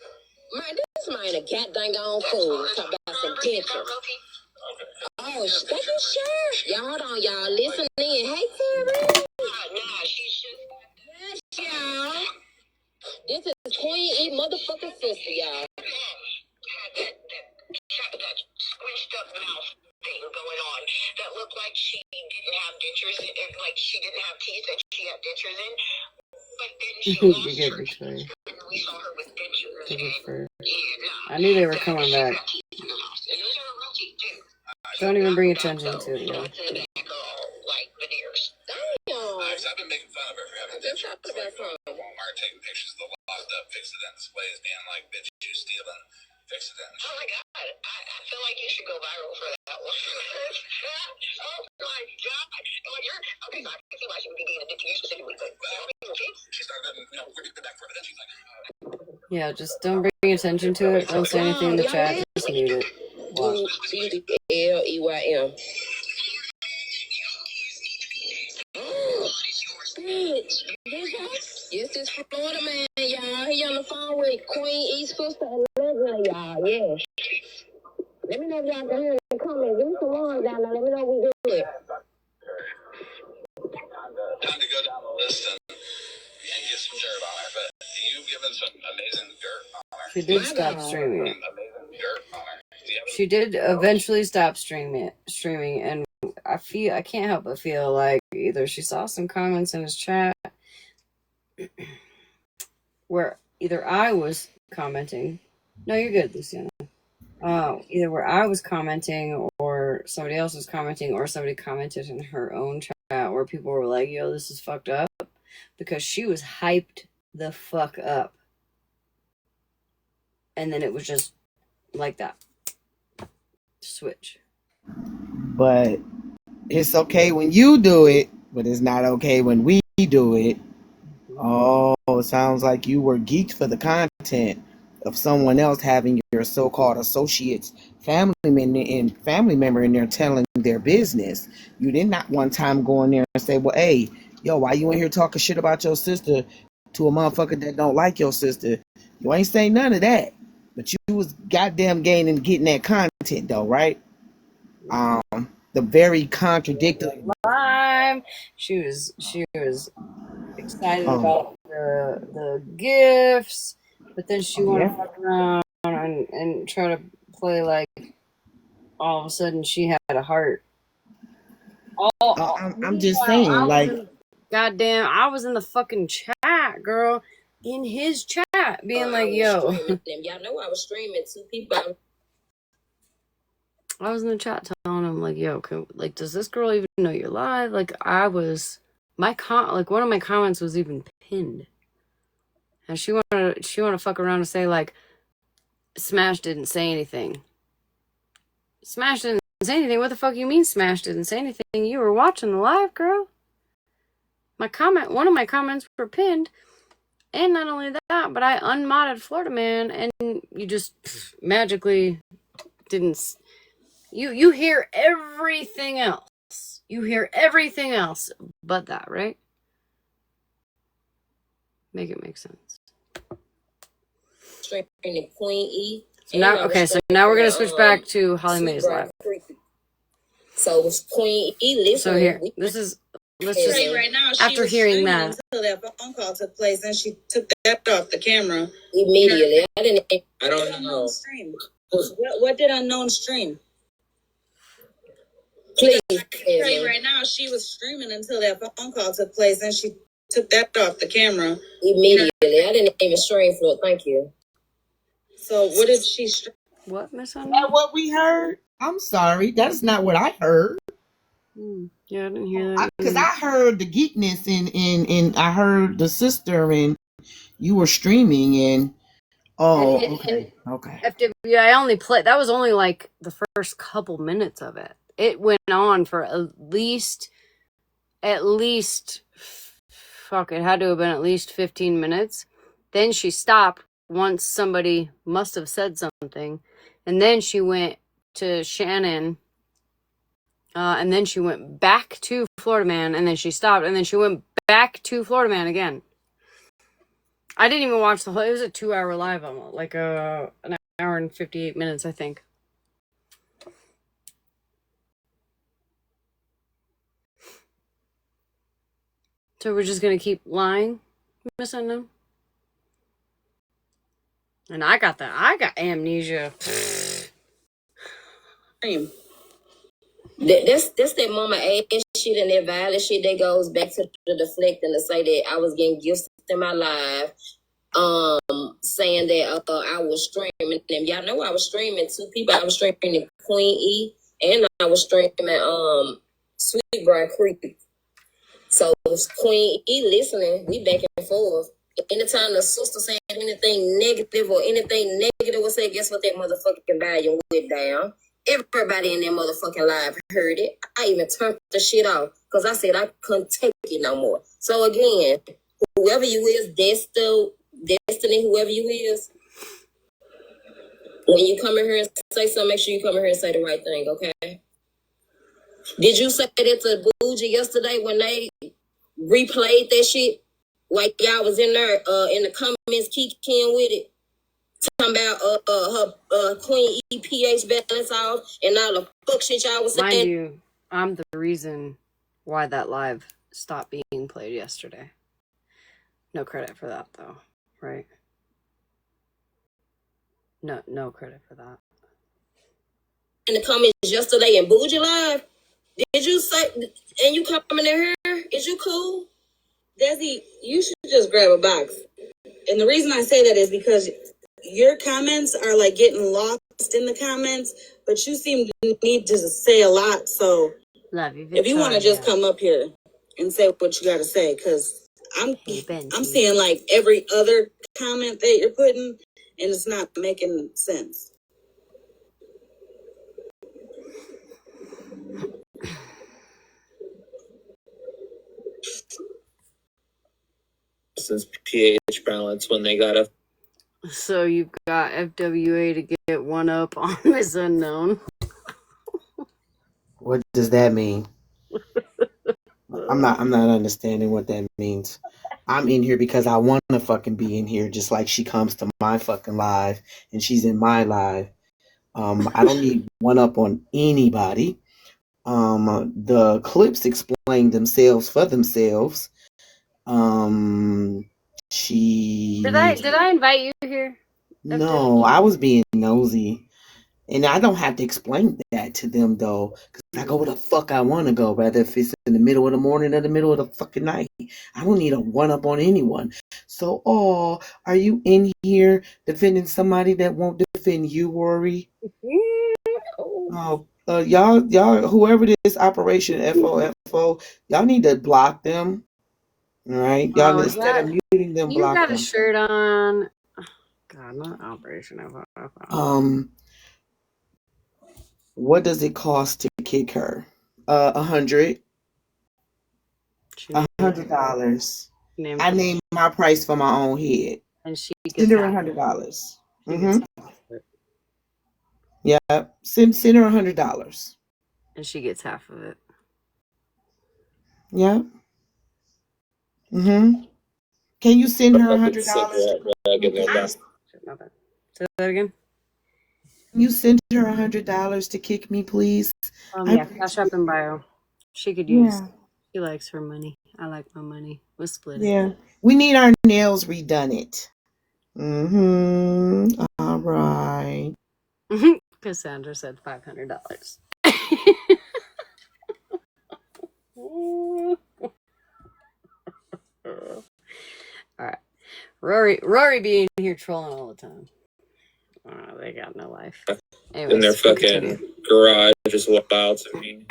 Man, this man a cat dang on fool. Talk about some dentures. Oh, thank you, sure. Y'all, hold on, y'all. Listen in. Hey, Terry. Nah, she's just... Yes, y'all. This is Queen E motherfucking sister, y'all. That squished up mouth thing going on that looked like she didn't have dentures, like she didn't have teeth that she had dentures in. But then she lost her teeth, and we saw her with dentures. I knew they were coming back. And those are her real teeth, too. Don't even bring attention to it, yo. Like veneers. Damn. I've been making fun of her for having dentures. Like Walmart taking pictures of the locked up Fix-It-Dent displays, being like, bitch, you stealing Fix-It-Dent. Oh my God. I feel like you should go viral for that one. Oh my God. Okay, so I can see why she would be being a dick to you specifically, but she started, we're getting back for it, and she's like, Yeah, just don't bring attention to it. Don't say anything in the chat. Just mute it. Watch. Leym. Bitch. Yes, this Florida man, y'all. He on the phone with Queen E's sister and Leslie, y'all. Yeah. Let me know if y'all can hear in the comments. Give me some ones down there. Let me know we good. time to go down the list and get some dirt on her, but you've given some amazing dirt on her. She did stop streaming it. She did eventually stop streaming, and I can't help but feel like either she saw some comments in his chat where either I was commenting. No, you're good, Luciana. Either where I was commenting or somebody else was commenting, or somebody commented in her own chat where people were like, yo, this is fucked up, because she was hyped the fuck up. And then it was just like that. Switch. But it's okay when you do it, but it's not okay when we do it. Oh, it sounds like you were geeked for the content of someone else having your so-called associates, family member in there telling their business. You did not one time go in there and say, well, hey, yo, why you in here talking shit about your sister to a motherfucker that don't like your sister? You ain't saying none of that. But you was goddamn getting that content though, right? The very contradictory. She was excited about the gifts, but then she wanted to fuck around and try to play like all of a sudden she had a heart. I'm just saying, like, goddamn, I was in the fucking chat, girl, in his chat, being like, yo. Y'all know I was streaming 2 people. I was in the chat telling him, like, yo, does this girl even know you're live? Like, one of my comments was even pinned. And she wanted to fuck around and say, like, Smash didn't say anything. Smash didn't say anything? What the fuck you mean Smash didn't say anything? You were watching the live, girl. One of my comments were pinned. And not only that, but I unmodded Florida Man, and you just magically didn't. You hear everything else. You hear everything else but that, right? Make it make sense. Straight in Queen E. So now we're gonna switch back to Holly Mae's live. So Queen E listening. So here, this is. Let's just right now. after hearing that. Until that phone call took place, and she took that off the camera immediately. I don't know. Stream. What did unknown stream? Please. Right now, she was streaming until that phone call took place, and she took that off the camera immediately. I didn't even stream for it. Thank you. So what did she stream? What, Miss Is that what we heard? I'm sorry, that's not what I heard. Yeah, I didn't hear that. Because I heard the geekness and I heard the sister and you were streaming and okay. FWA, I only played. That was only like the first couple minutes of it. It went on for at least. Fuck, it had to have been at least 15 minutes. Then she stopped once somebody must have said something, and then she went to Shannon. And then she went back to Florida Man, and then she stopped, and then she went back to Florida Man again. I didn't even watch the whole. It was a 2-hour live, almost like an hour and 58 minutes, I think. So we're just gonna keep lying, Miss Unknown. And I got amnesia. That's that mama ass shit and that violent shit that goes back to the deflecting to say that I was getting gifts in my life. Saying that I was streaming them. Y'all know I was streaming 2 people. I was streaming Queen E and I was streaming Sweetbriar Creek. So Queen E listening, we back and forth. Anytime the sister said anything negative or anything negative was said, guess what? That motherfucking volume went down. Everybody in that motherfucking live heard it. I even turned the shit off because I said I couldn't take it no more. So again, whoever you is, Destiny, whoever you is, when you come in here and say something, make sure you come in here and say the right thing, okay? Did you say that to Bougie yesterday when they replayed that shit? Like y'all was in there in the comments kicking with it, talking about her Queen EPH balance off and all the fuck shit y'all was saying. Mind you, I'm the reason why that live stopped being played yesterday. No credit for that though, right? No credit for that. In the comments yesterday in Bougie Live, did you say, and you coming in here, is you cool? Desi, you should just grab a box. And the reason I say that is because your comments are like getting lost in the comments, but you seem to need to say a lot. So Love you, if you want to just come up here and say what you got to say, because I'm seeing like every other comment that you're putting, and it's not making sense. Since pH balance when they got a. So you've got FWA to get one up on Miss Unknown. What does that mean? I'm not understanding what that means. I'm in here because I want to fucking be in here, just like she comes to my fucking live and she's in my live. I don't need one up on anybody. The clips explain themselves for themselves. She Did I invite you here? No, I was being nosy. And I don't have to explain that to them though, because I go where the fuck I want to go, whether if it's in the middle of the morning or the middle of the fucking night. I don't need a one up on anyone. So, are you in here defending somebody that won't defend you, Rory? Y'all, whoever this Operation FOFO, y'all need to block them. All right, y'all instead of muting them, block them. You got a shirt on. God, not Operation FOFO. What does it cost to kick her? $100. $100. I named my price for my own head. And she gets her $100. Yeah, send her $100. And she gets half of it. Yeah. Can you send her $100? Say that again. You send her $100 to kick me, please. I Yeah, Cash App and bio. She could use. Yeah, She likes her money. I like my money. We'll split it. yeah. We need our nails redone. It. All right. Cassandra said $500. All right, Rory being here trolling all the time. They got no life. Anyways, In their fucking garage is wild to me.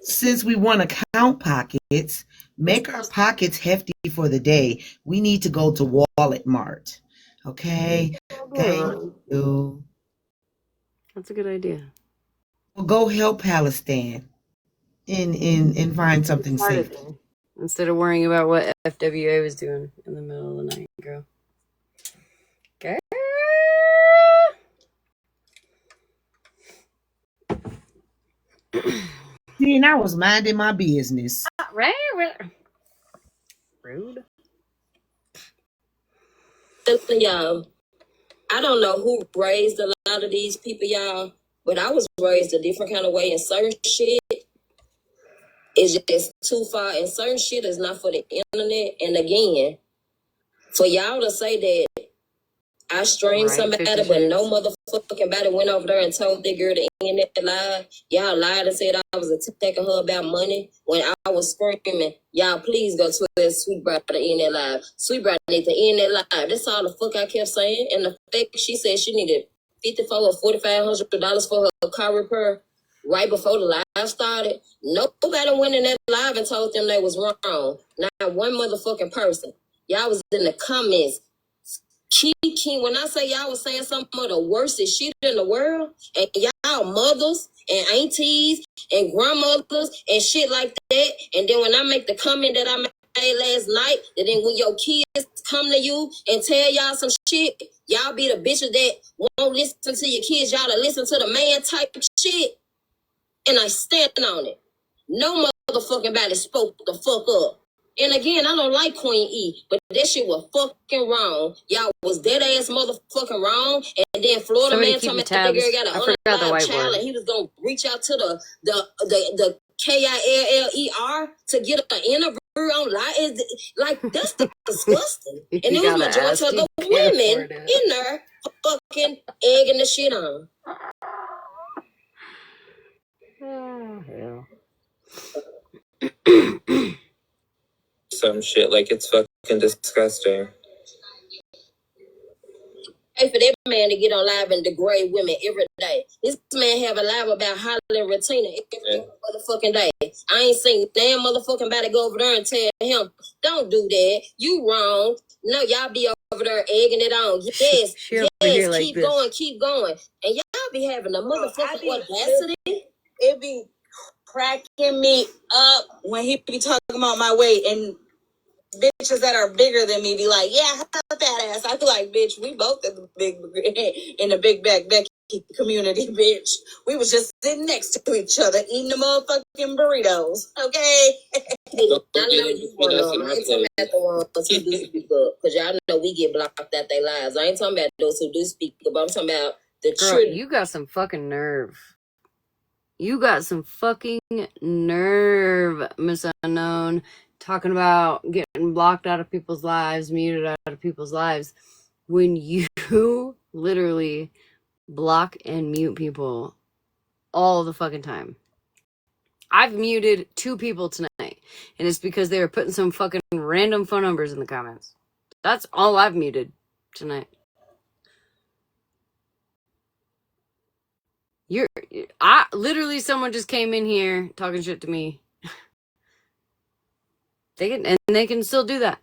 Since we want to count pockets, make our pockets hefty for the day. We need to go to Wallet Mart. Okay? Thank you. That's a good idea. Well, go help Palestine and find something safe. Instead of worrying about what FWA was doing in the middle of the night, girl. Okay. See, and I was minding my business. Right? Rude. Y'all, I don't know who raised a lot of these people, y'all, but I was raised a different kind of way, and certain shit is just too far, and certain shit is not for the internet. And again, for y'all to say that I streamed somebody, but no motherfucking body went over there and told that girl to end that live. Y'all lied and said I was attacking her about money when I was screaming. Y'all please go to that Sweet Bride to end that live. Sweet Bride need to end that live. That's all the fuck I kept saying. And the fact she said she needed $5,400 or $4,500 for her car repair right before the live started. Nobody went in that live and told them they was wrong. Not one motherfucking person. Y'all was in the comments. King, when I say y'all was saying some of the worstest shit in the world, and y'all mothers and aunties and grandmothers and shit like that, and then when I make the comment that I made last night, that then when your kids come to you and tell y'all some shit, y'all be the bitches that won't listen to your kids, y'all to listen to the man type shit, and I stand on it. No motherfucking body spoke the fuck up. And again, I don't like Queen E, but that shit was fucking wrong. Y'all was dead ass motherfucking wrong. And then Florida man told me that girl got an unalive child, and he was gonna reach out to the KILLER to get an interview on live. Like that's disgusting. And it was majority of the women in there fucking egging the shit on. Oh, hell. Some shit, like it's fucking disgusting. Hey, for that man to get on live and degrade women every day. This man have a live about Holly and Retina every motherfucking day. I ain't seen damn motherfucking body go over there and tell him, don't do that. You wrong. No, y'all be over there egging it on. Yes, yes, keep going, keep going. And y'all be having a motherfucking audacity. It be cracking me up when he be talking about my weight and bitches that are bigger than me be like, yeah, hurt that ass. I be like, bitch, we both in the big back Becky community, bitch. We was just sitting next to each other eating the motherfucking burritos, okay? I know you want to. I ain't talking about the ones who do speak up, because y'all know we get blocked out their lives. I ain't talking about those who do speak up. I'm talking about the children. You got some fucking nerve. You got some fucking nerve, Miss Unknown, talking about getting blocked out of people's lives, muted out of people's lives, when you literally block and mute people all the fucking time. I've muted 2 people tonight, and it's because they were putting some fucking random phone numbers in the comments. That's all I've muted tonight. Literally someone just came in here talking shit to me. They can still do that.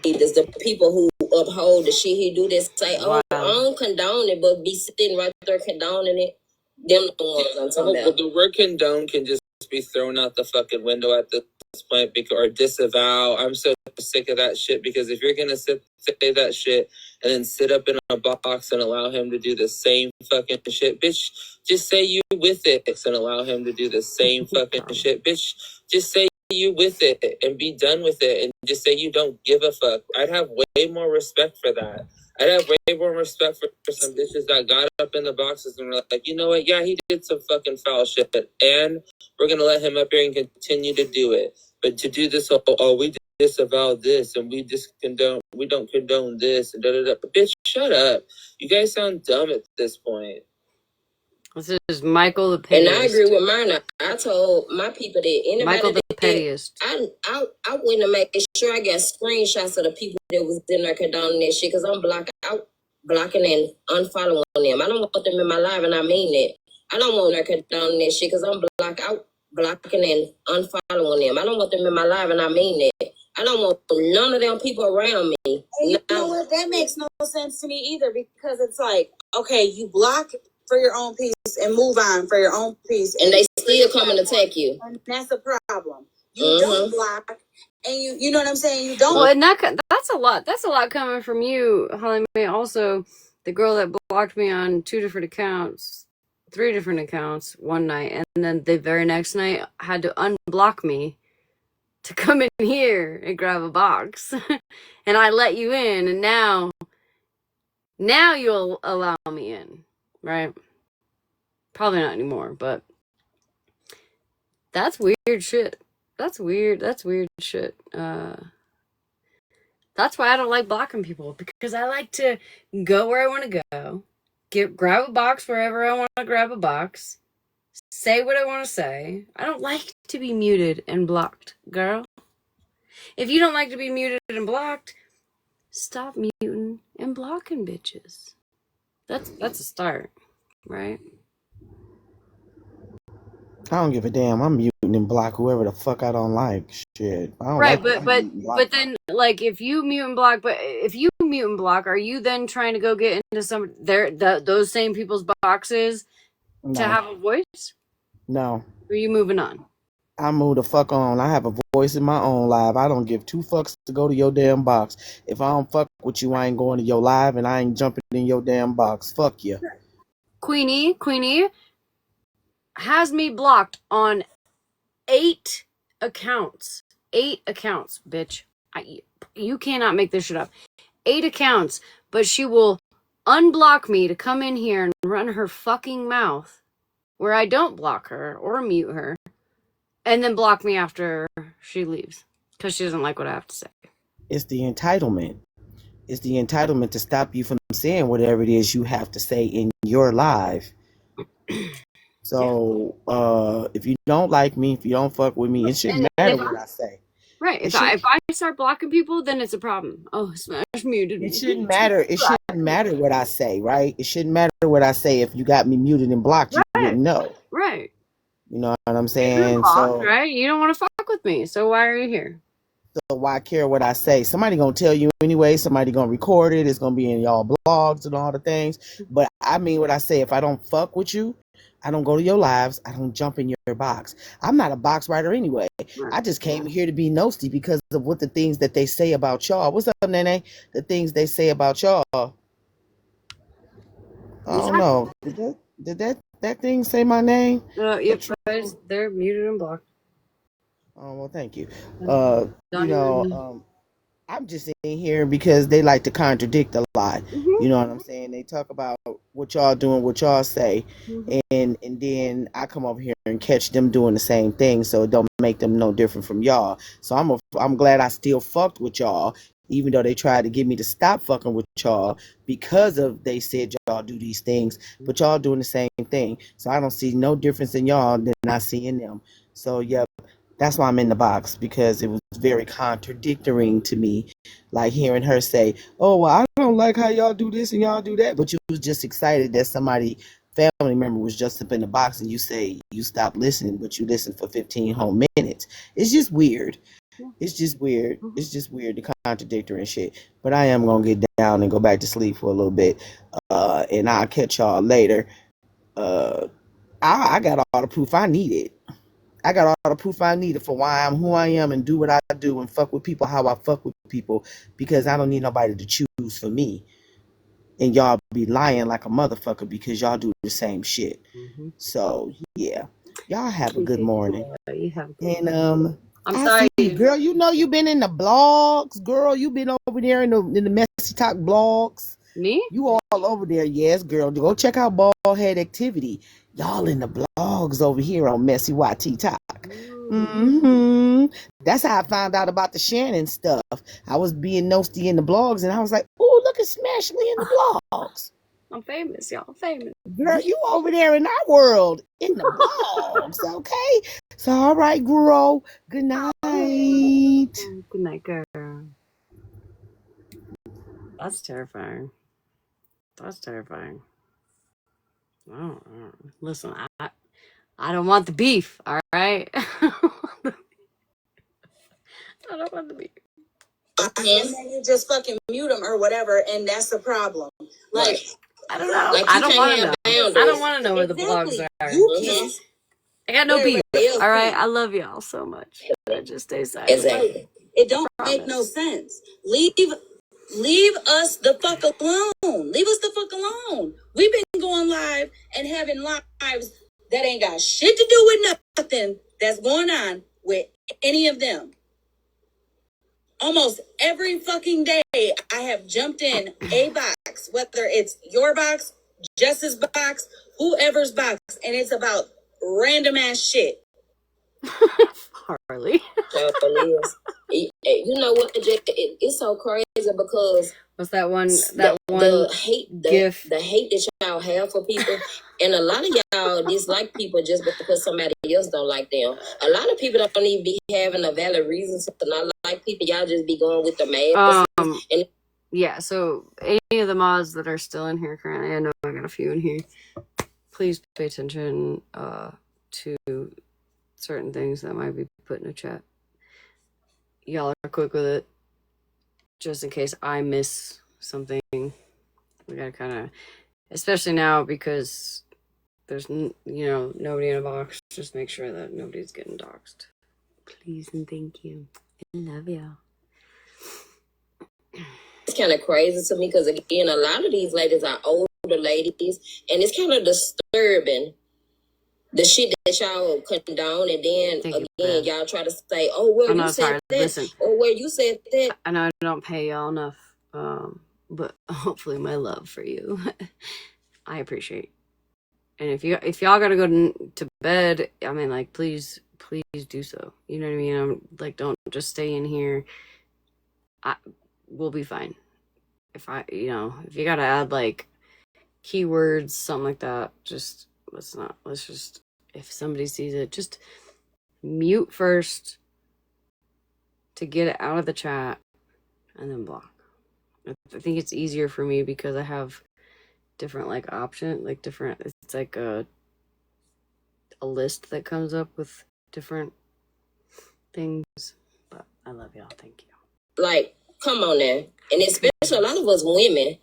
There's the people who uphold the shit he do that say, oh, I don't condone it, but be sitting right there condoning it. Them the ones I'm talking about. The word condone can just be thrown out the fucking window at this point, or disavow. I'm so sick of that shit, because if you're gonna say that shit and then sit up in a box and allow him to do the same fucking shit, bitch, just say you with it and allow him to do the same fucking shit, bitch. Just say you with it and be done with it, and just say you don't give a fuck. I'd have way more respect for that. I'd have way more respect for some bitches that got up in the boxes and were like, you know what? Yeah, he did some fucking foul shit, and we're gonna let him up here and continue to do it. But to do this, we disavow this, and we don't condone this, and da da da. Bitch, shut up. You guys sound dumb at this point. This is Michael the And pettiest. I agree with Myrna. I told my people that anybody Michael the that pettiest. I went to make sure I got screenshots of the people that was in there condoning that shit, because I'm blocking and unfollowing them. I don't want them in my life, and I mean that. I don't want them condoning that shit, because I'm blocking and unfollowing them. I don't want them in my life, and I mean that. I don't want none of them people around me. And you know what? That makes no sense to me either, because it's like, okay, you block for your own peace and move on for your own peace, and they still come and attack you. And that's a problem. You don't block, and you know what I'm saying? You don't. Well, and that's a lot. That's a lot coming from you, Holly Mae. Also, the girl that blocked me on 3 different accounts one night, and then the very next night had to unblock me to come in here and grab a box. And I let you in, and now you'll allow me in, right? Probably not anymore, but that's weird shit. That's weird shit. That's why I don't like blocking people, because I like to go where I want to go, grab a box wherever I want to grab a box, say what I want to say. I don't like to be muted and blocked, girl. If you don't like to be muted and blocked, stop muting and blocking bitches. That's a start, right? I don't give a damn. I'm muting and block whoever the fuck I don't like. Shit. I don't Right, like but then, like, if you mute and block, are you then trying to go get into those same people's boxes to have a voice? No. Or are you moving on? I move the fuck on. I have a voice in my own live. I don't give 2 fucks to go to your damn box. If I don't fuck with you, I ain't going to your live, and I ain't jumping in your damn box. Fuck you. Queenie has me blocked on 8 accounts. 8 accounts, bitch. You cannot make this shit up. 8 accounts, but she will unblock me to come in here and run her fucking mouth where I don't block her or mute her, and then block me after she leaves because she doesn't like what I have to say. It's the entitlement. It's the entitlement to stop you from saying whatever it is you have to say in your live. So, if you don't like me, if you don't fuck with me, it shouldn't matter what I say. Right. If I start blocking people, then it's a problem. Oh, Smash muted me. It shouldn't matter. It shouldn't matter what I say, right? It shouldn't matter what I say. If you got me muted and blocked, you wouldn't know. Right. You know what I'm saying? Blocked, right? You don't want to fuck with me, so why are you here? So why care what I say? Somebody gonna tell you anyway. Somebody gonna record it. It's gonna be in y'all blogs and all the things. But I mean what I say. If I don't fuck with you, I don't go to your lives. I don't jump in your box. I'm not a box writer anyway. Right. I just came here to be nosy because of what the things that they say about y'all. What's up, Nene? The things they say about y'all. I don't know. Did that thing say my name? Yep, they're muted and blocked. Oh, well, thank you. I'm just in here because they like to contradict a lot. Mm-hmm. You know what I'm saying? They talk about what y'all doing, what y'all say, and then I come over here and catch them doing the same thing, so it don't make them no different from y'all. So I'm glad I still fucked with y'all, even though they tried to get me to stop fucking with y'all because of they said y'all do these things, but y'all doing the same thing. So I don't see no difference in y'all than I see in them. So yeah. That's why I'm in the box, because it was very contradictory to me, like hearing her say, oh, well, I don't like how y'all do this and y'all do that. But you was just excited that somebody, family member, was just up in the box and you say you stopped listening, but you listened for 15 whole minutes. It's just weird. It's just weird. It's just weird, the contradictory and shit. But I am going to get down and go back to sleep for a little bit. And I'll catch y'all later. I got all the proof I needed. I got all the proof I needed for why I'm who I am and do what I do and fuck with people how I fuck with people because I don't need nobody to choose for me. And y'all be lying like a motherfucker because y'all do the same shit. Mm-hmm. So yeah, y'all have a good morning. You have a good And I'm I sorry. see, girl. You know you been in the blogs, girl. You been over there in the messy talk blogs. Me? You all over there, yes, girl. Go check out Baldhead Activity. Y'all in the blogs over here on Messy YT Talk. That's how I found out about the Shannon stuff. I was being nosy in the blogs, and I was like, "Oh, look at Smashleigh in the blogs." I'm famous, y'all. Famous. Girl, you over there in our world in the blogs, okay? So, all right, girl. Good night. Good night, girl. That's terrifying. That's terrifying. Oh, listen, I don't want the beef. All right. I don't want the beef. And then you just fucking mute them or whatever, and that's the problem. Like, I don't know. Like, I you don't can't want to know. have I boundaries. don't want to know where the exactly. blogs are. You can't. I got no beef. Real All right. quick. I love y'all so much. I just stay silent. Exactly. It don't make no sense. Leave us the fuck alone. Leave us the fuck alone. We've been going live and having lives that ain't got shit to do with nothing that's going on with any of them. Almost every fucking day, I have jumped in a box, whether it's your box, Jess's box, whoever's box, and it's about random ass shit. Harley. You know what? It's so crazy because what's that one? The hate, gif. the hate that y'all have for people, and a lot of y'all dislike people just because somebody else don't like them. A lot of people don't even be having a valid reason to not like people. Y'all just be going with the masses. And yeah. So any of the mods that are still in here currently, I know I got a few in here. Please pay attention to certain things that might be put in a chat. Y'all are quick with it, just in case I miss something. We gotta kind of, especially now because there's nobody in a box. Just make sure that nobody's getting doxxed. Please and thank you. I love y'all. It's kind of crazy to me because again, a lot of these ladies are older ladies, and it's kind of disturbing. The shit that y'all condone, and then again, y'all try to say, "Oh, well, you said that," Listen, or "Well, you said that." I know I don't pay y'all enough, but hopefully, my love for you, I appreciate. And if y'all gotta go to bed, I mean, like, please do so. You know what I mean? I'm like, don't just stay in here. We'll be fine. If you gotta add like keywords, something like that, just let's just, if somebody sees it, just mute first to get it out of the chat and then block. I think it's easier for me because I have different like option, like different, it's like a list that comes up with different things. But I love y'all. Thank you. Like, come on now. And especially a lot of us women.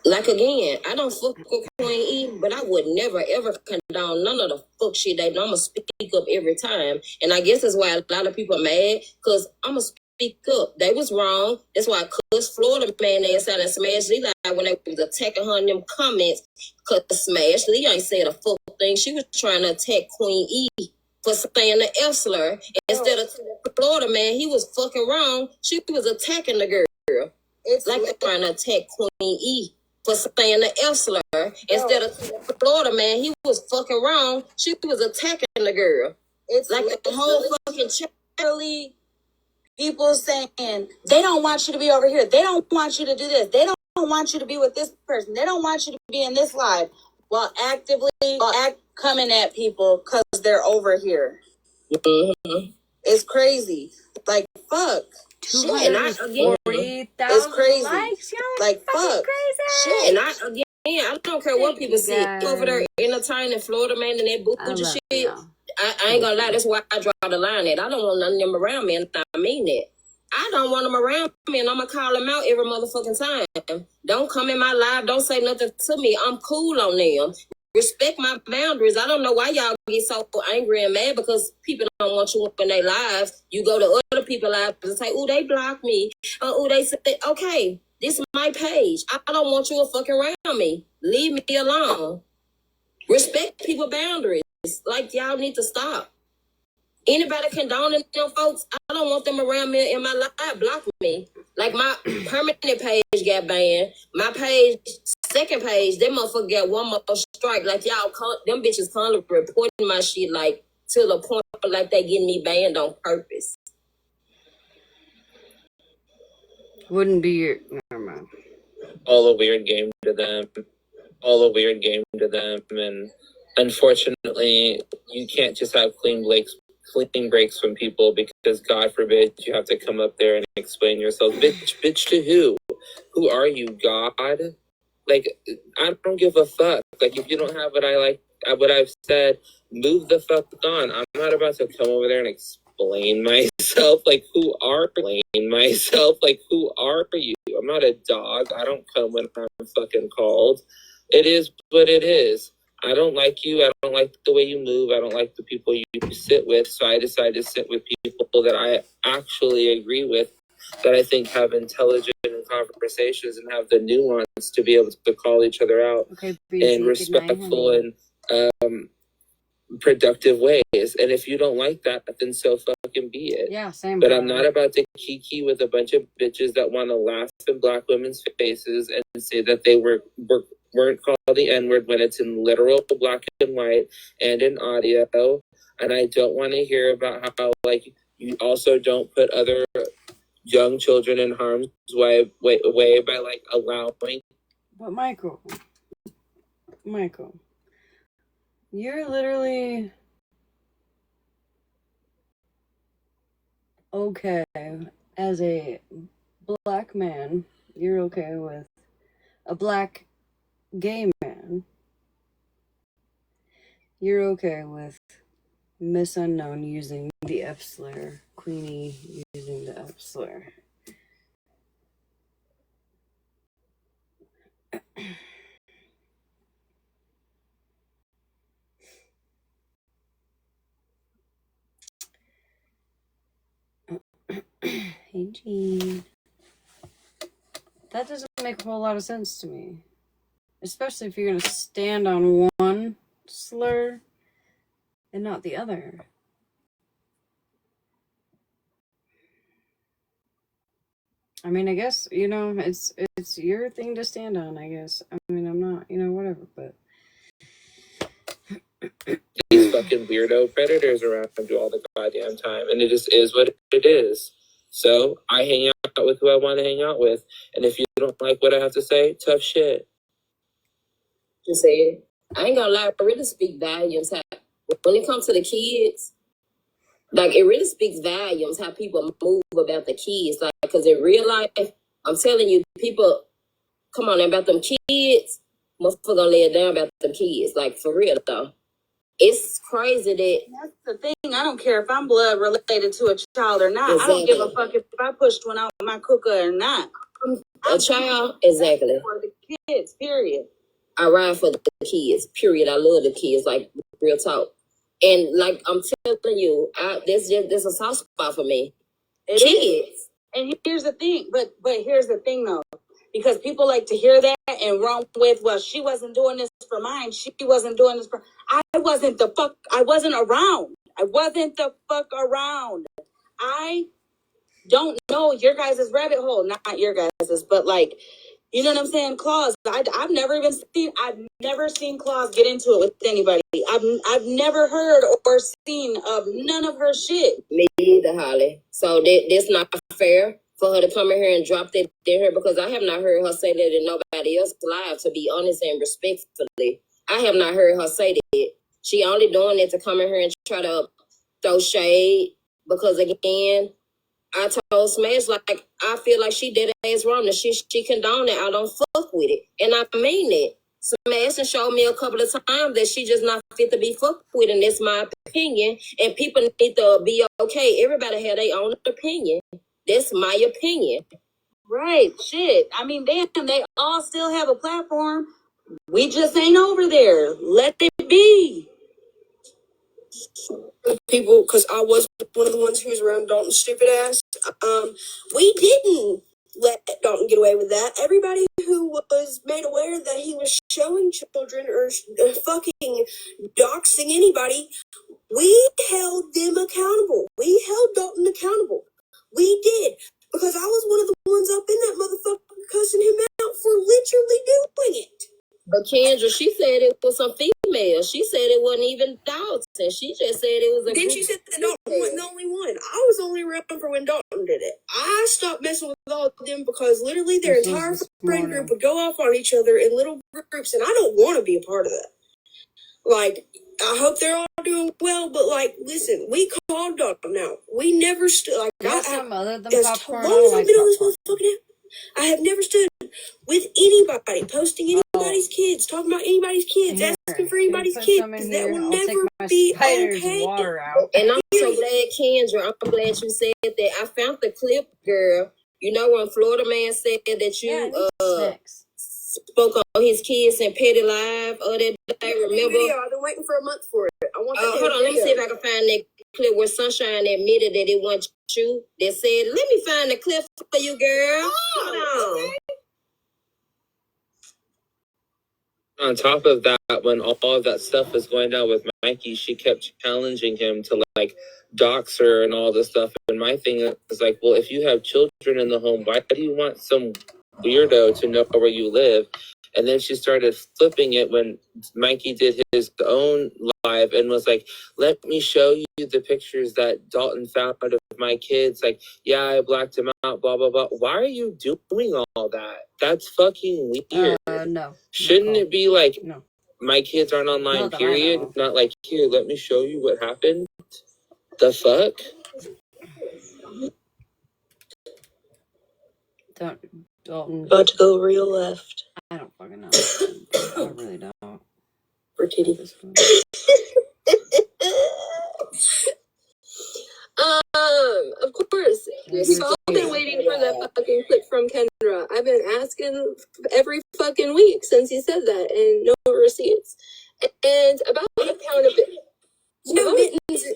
Like, again, I don't fuck with Queen E, but I would never, ever condone none of the fuck shit they do. I'm going to speak up every time. And I guess that's why a lot of people are mad, because I'm going to speak up. They was wrong. That's why I cussed Florida man they inside and Smashleigh like when they was attacking her in them comments, because Smashleigh ain't said a fuck thing. She was trying to attack Queen E for saying the F slur. Instead of Florida man, he was fucking wrong. She was attacking the girl. It's like they're trying to attack Queen E for saying the F slur. Instead of Florida man, he was fucking wrong. She was attacking the girl. It's like the whole fucking Charlie. People saying they don't want you to be over here. They don't want you to do this. They don't want you to be with this person. They don't want you to be in this live while coming at people because they're over here. Mm-hmm. It's crazy. Like, fuck. Shit. And it's crazy. Likes, like, fuck. Shit. And I don't care what people say. Over there entertaining Florida man and that bougie shit. I ain't gonna lie, that's why I draw the line at. I don't want none of them around me, and I mean that. I don't want them around me, and I'm gonna call them out every motherfucking time. Don't come in my live, don't say nothing to me. I'm cool on them. respect my boundaries. I don't know why y'all get so angry and mad because people don't want you in their lives. You go to other people's lives and say, "Oh, they blocked me." Oh, they said, "Okay, this is my page. I don't want you fucking around me. Leave me alone." Respect people boundaries. Like y'all need to stop. Anybody condoning them folks, I don't want them around me in my life. Block me. Like my permanent page got banned. My page, second page, that motherfucker got one more strike. Like y'all, them bitches constantly reporting my shit like to the point like they getting me banned on purpose. Wouldn't be your. Never mind. All a weird game to them. And unfortunately, you can't just have clean breaks from people because God forbid you have to come up there and explain yourself. Bitch to who? Who are you, God? Like, I don't give a fuck. Like, if you don't have what I like, what I've said, move the fuck on. I'm not about to come over there and explain myself. Like, who are you? I'm not a dog. I don't come when I'm fucking called. It is what it is. I don't like you. I don't like the way you move. I don't like the people you sit with. So I decided to sit with people that I actually agree with, that I think have intelligent conversations and have the nuance to be able to call each other out in respectful and productive ways. And if you don't like that, then so fucking be it. Yeah, same. But I'm not about to kiki with a bunch of bitches that want to laugh in black women's faces and say that they weren't called the N-word when it's in literal black and white and in audio. And I don't want to hear about how, like, you also don't put other young children in harm's way by, like, allowing. But Michael, you're literally okay as a black man. You're okay with a black gay man. You're okay with Miss Unknown using the F slur, Queenie using the F slur. Hey, Gene. That doesn't make a whole lot of sense to me. Especially if you're going to stand on one slur and not the other. I mean, I guess, you know, it's your thing to stand on, I guess. I mean, I'm not, you know, whatever, but... These fucking weirdo predators around you all the goddamn time, and it just is what it is. So I hang out with who I want to hang out with, and if you don't like what I have to say, tough shit. Just said, I ain't gonna lie, I really speak volumes. When it comes to the kids, like, it really speaks volumes how people move about the kids. Like, because in real life, I'm telling you, people, come on, about them kids, motherfucker gonna lay it down about them kids. Like, for real, though. It's crazy that... That's the thing. I don't care if I'm blood related to a child or not. Exactly. I don't give a fuck if I pushed one out my cooker or not. A child, exactly. For the kids, period. I ride for the kids, period. I love the kids, like, real talk. And, like, I'm telling you, there's a soft spot for me. Kids. And here's the thing, but here's the thing, though. Because people like to hear that and run with, well, she wasn't doing this for mine. She wasn't doing this for... I wasn't around. I wasn't the fuck around. I don't know your guys' rabbit hole. Not your guys', but, like, you know what I'm saying? Claus. I've never seen Claus get into it with anybody. I've never heard or seen of none of her shit. Me either, Holly. So that's not fair for her to come in here and drop that in here, because I have not heard her say that in nobody else's live, to be honest and respectfully. I have not heard her say that. She only doing it to come in here and try to throw shade, because, again, I told Smash, like, I feel like she did ass wrong, and she condoned it. I don't fuck with it. And I mean it. Smash and showed me a couple of times that she just not fit to be fucked with, and that's my opinion. And people need to be okay. Everybody have their own opinion. That's my opinion. Right, shit. I mean, damn, they all still have a platform. We just ain't over there. Let it be. People, because I was one of the ones who was around Dalton's stupid ass. We didn't let Dalton get away with that. Everybody who was made aware that he was showing children or fucking doxing anybody, we held them accountable. We held Dalton accountable. We did. Because I was one of the ones up in that motherfucker cussing him out for literally doing it. But Kendra, she said it was some female. She said it wasn't even dogs, and she just said it was a. Then she said that Dalton wasn't the only one. I was only around for when Dalton did it. I stopped messing with all of them because literally their entire friend group would go off on each other in little groups, and I don't want to be a part of that. Like, I hope they're all doing well, but like, listen, we called Dalton out. We never stood like Some other than as popcorn. long as I I've been on this popcorn. motherfucking app, I have never stood with anybody, posting anybody's kids, talking about anybody's kids, asking for anybody's kids. That will never be okay. Water out. And I'm so glad, Kendra. I'm glad you said that. I found the clip, girl. You know when Florida man said that you spoke on his kids and Petty Live that day, remember? Video. I've been waiting for a month for it. I want that hold on, let me see if I can find that clip where Sunshine admitted that it wasn't you. That said, let me find the clip for you, girl. Hold on. On top of that, when all of that stuff was going down with Mikey, she kept challenging him to like dox her and all this stuff. And my thing is like, well, if you have children in the home, why do you want some weirdo to know where you live? And then she started flipping it when Mikey did his own live and was like, let me show you the pictures that Dalton found of my kids. Like, yeah, I blacked him out, blah, blah, blah. Why are you doing all that? That's fucking weird. No. Shouldn't it be like, no, my kids aren't online, Not that I period? know of. Not like, here, let me show you what happened? The fuck? Dalton. About to go real left. I don't fucking know. I really don't. For Kitty. Of course. We've all been waiting for that fucking clip from Kendra. I've been asking every fucking week since he said that, and no receipts. And about accountability. No,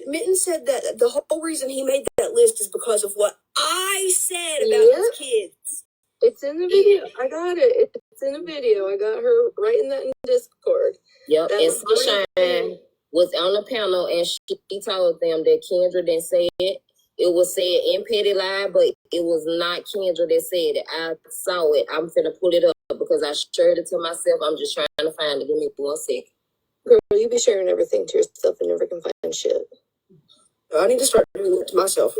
Mitten said that the whole reason he made that list is because of what I said about his kids. It's in the video. I got it. It's in the video. I got her writing that in Discord. Yep, and Sunshine was on the panel, and she told them that Kendra didn't say it. It was said in Petty Live, but it was not Kendra that said it. I saw it. I'm finna pull it up because I shared it to myself. I'm just trying to find it. Give me 1 second. Girl, you be sharing everything to yourself and never can find shit. I need to start doing it to myself.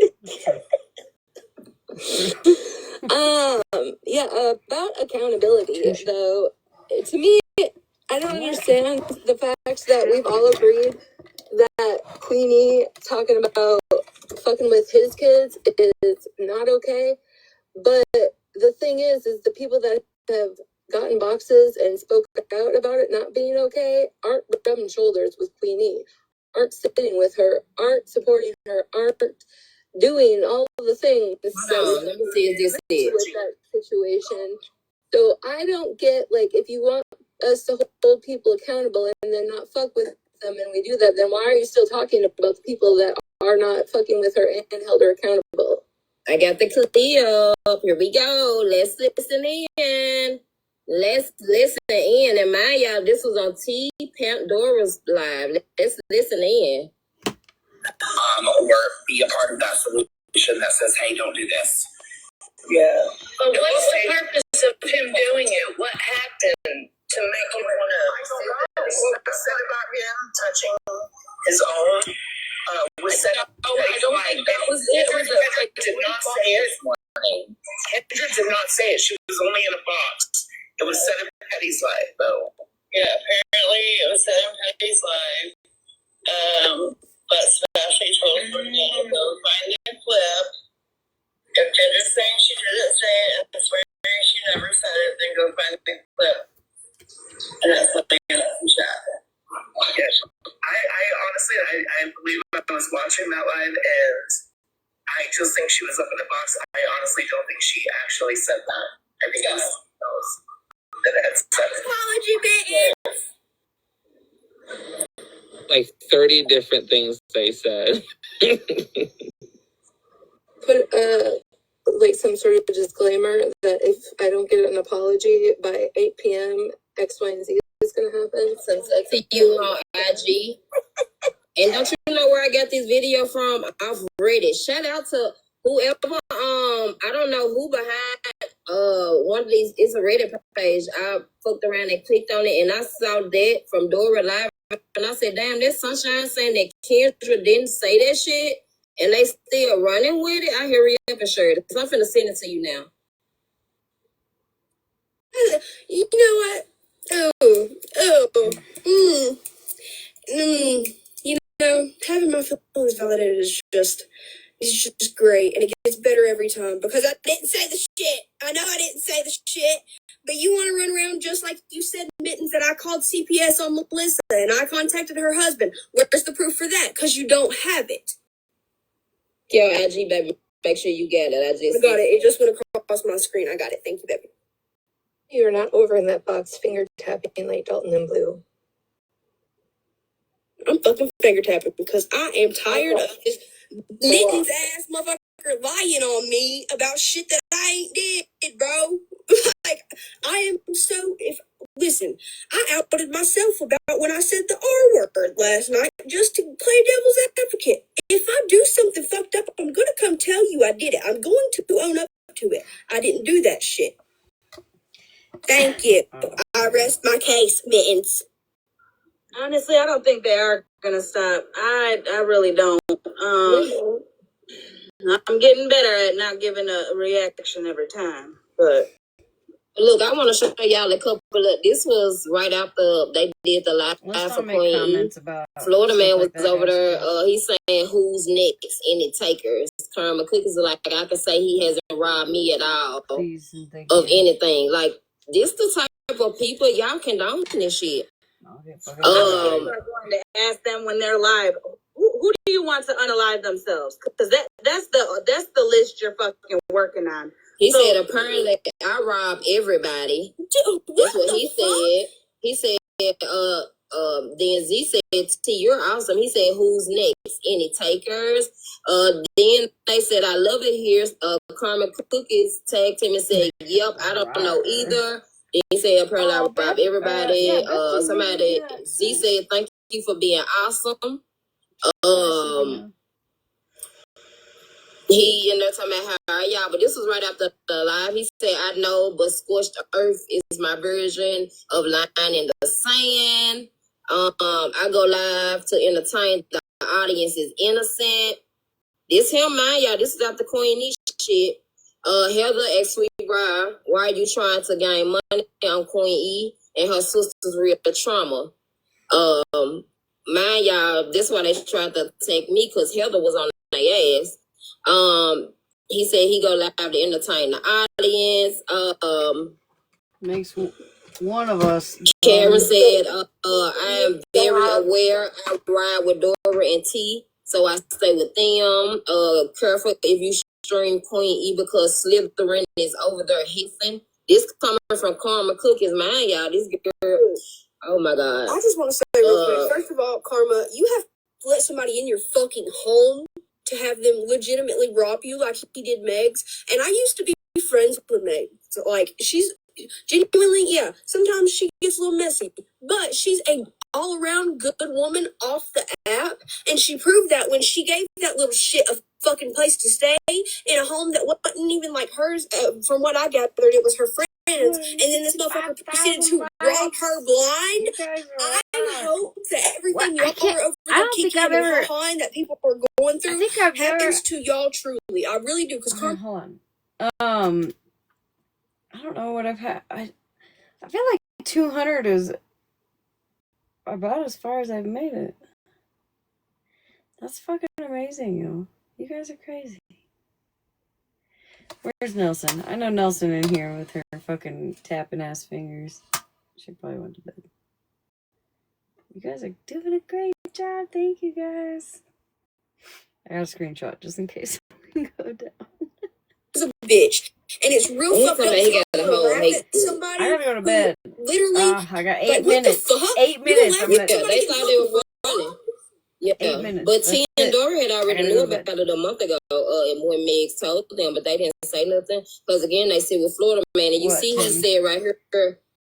About accountability, though, to me, I don't understand the fact that we've all agreed that Queenie talking about fucking with his kids is not okay. But the thing is the people that have gotten boxes and spoke out about it not being okay aren't rubbing shoulders with Queenie, aren't sitting with her, aren't supporting her, aren't doing all of the things Let me see if this is with that situation. So I don't get, like, if you want us to hold people accountable and then not fuck with them and we do that, then why are you still talking about the people that are not fucking with her and held her accountable? I got the clip. Here we go. Let's listen in. Let's listen in. And mind y'all, this was on Pandora's Live. Let's listen in. Or be a part of that solution that says, hey, don't do this. Yeah. But what's the purpose of him doing it? What happened to make him want to? What was said about him touching his own? Was said. I don't think that was it. Kendra did not say it. Kendra did not say it. She was only in a box. It was said in Petty's live, though. Yeah, apparently it was said in Petty's live. But Smashleigh told her to go find the clip. If Kendra's saying she didn't say it and swearing she never said it, then go find the clip. And that's something else in chat. Yes. I honestly, I believe I was watching that live and I just think she was up in the box. I honestly don't think she actually said that. I think that was Apology, bitch. Like 30 different things they said. Put like some sort of disclaimer that if I don't get an apology by 8 p.m., X, Y, and Z is gonna happen. Since I see you on IG. And don't you know where I got this video from? Off Reddit. Shout out to whoever, I don't know who behind one of these, it's a Reddit page. I fucked around and clicked on it and I saw that from Dora Live and I said, damn, that's Sunshine saying that Kendra didn't say that shit and they still running with it. I hear you up and sure. So I'm finna send it to you now. You know what? You know, having my feelings validated is just great, and it gets better every time because I didn't say the shit. I know I didn't say the shit, but you want to run around just like you said, Mittens, that I called CPS on Melissa and I contacted her husband. Where's the proof for that? Because you don't have it. Yo, IG, baby, make sure you get it. I got it. It just went across my screen. I got it. Thank you, baby. You're not over in that box finger tapping like Dalton and Blue. I'm fucking finger tapping because I am tired of this Mittens ass motherfucker lying on me about shit that I ain't did, bro. Like, I am so, listen, I outed myself about when I said the R word last night just to play devil's advocate. If I do something fucked up, I'm gonna come tell you I did it. I'm going to own up to it. I didn't do that shit. Thank you. I rest my case, Mittens. Honestly, I don't think they are gonna stop. I really don't. I'm getting better at not giving a reaction every time. But look, I want to show y'all a couple of. This was right after they did the live for Queen E. Florida man was over there. He's saying, "Who's next? Any takers?" Karma Cookies are like, I can say he hasn't robbed me at all of anything. Like this, the type of people y'all condone this shit. I'm going to ask them when they're live. Who do you want to unalive themselves? Because that's the list you're fucking working on. He said apparently I rob everybody. That's what he said. He said, then Z said, T, you're awesome. He said, who's next? Any takers? Then they said, I love it here. Karma Cookies tagged him and said, yep, I don't know either. Then he said, apparently I rob everybody. Somebody, Z said, thank you for being awesome. He and they're talking about how y'all, but this was right after the live. He said, I know, but scorched earth is my version of lying in the sand. I go live to entertain. The audience is innocent. This him, man, y'all. This is after Queen E shit. Heather ex Sweet Bra, why are you trying to gain money on Queen E and her sister's real trauma? Man, y'all, this why they tried to take me because Heather was on their ass. He said he go live to entertain the audience. Makes one of us. Karen said, I am very aware. I ride with Dora and T, so I stay with them. Careful if you stream Queen E because Slytherin is over there hissing. This coming from Karma Cookies, man, y'all. This girl, oh my God. I just want to say real quick. First of all, Karma, you have to let somebody in your fucking home to have them legitimately rob you like he did Meg's. And I used to be friends with Meg. So, like, she's genuinely, yeah, sometimes she gets a little messy. But she's a all-around good woman off the app. And she proved that when she gave that little shit a fucking place to stay in a home that wasn't even like hers. From what I gathered, it was her friend. And then this motherfucker proceeded to rob her blind. I hope that everything y'all are over there kicking and behind that people are going through happens to y'all truly. I really do. Because hold on. I don't know what I've had. I feel like 200 is about as far as I've made it. That's fucking amazing, yo. You guys are crazy. Where's Nelson? I know Nelson in here with her fucking tapping ass fingers. She probably went to bed. You guys are doing a great job. Thank you, guys. I got a screenshot just in case we go down. a bitch. And it's real fucked up. He got a whole hate. Somebody I gotta go to bed. literally, I got 8 like, minutes. what the fuck? 8 minutes. Yeah, Yeah, they thought they were funny. Yeah, 8 minutes. but That's T it. and Dora had I already gotta knew go to about it a month ago. And when Megs told them, but they didn't say nothing because again they sit with Florida man, and you What, see he Tim? said right here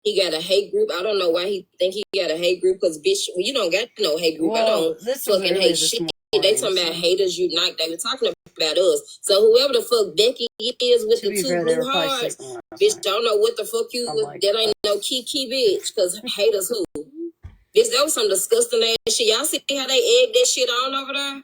he got a hate group. I don't know why he think he got a hate group because bitch, you don't got no hate group. I Well, don't this was fucking early hate this shit. morning, They talking about so haters unite. They were talking about us. So whoever the fuck Becky is with to the be two fair, they blue were probably hearts, sleeping last bitch, night. don't know what the fuck you. I'm like, That ain't no Kiki bitch because haters who. Bitch, that was some disgusting ass shit. Y'all see how they egg that shit on over there?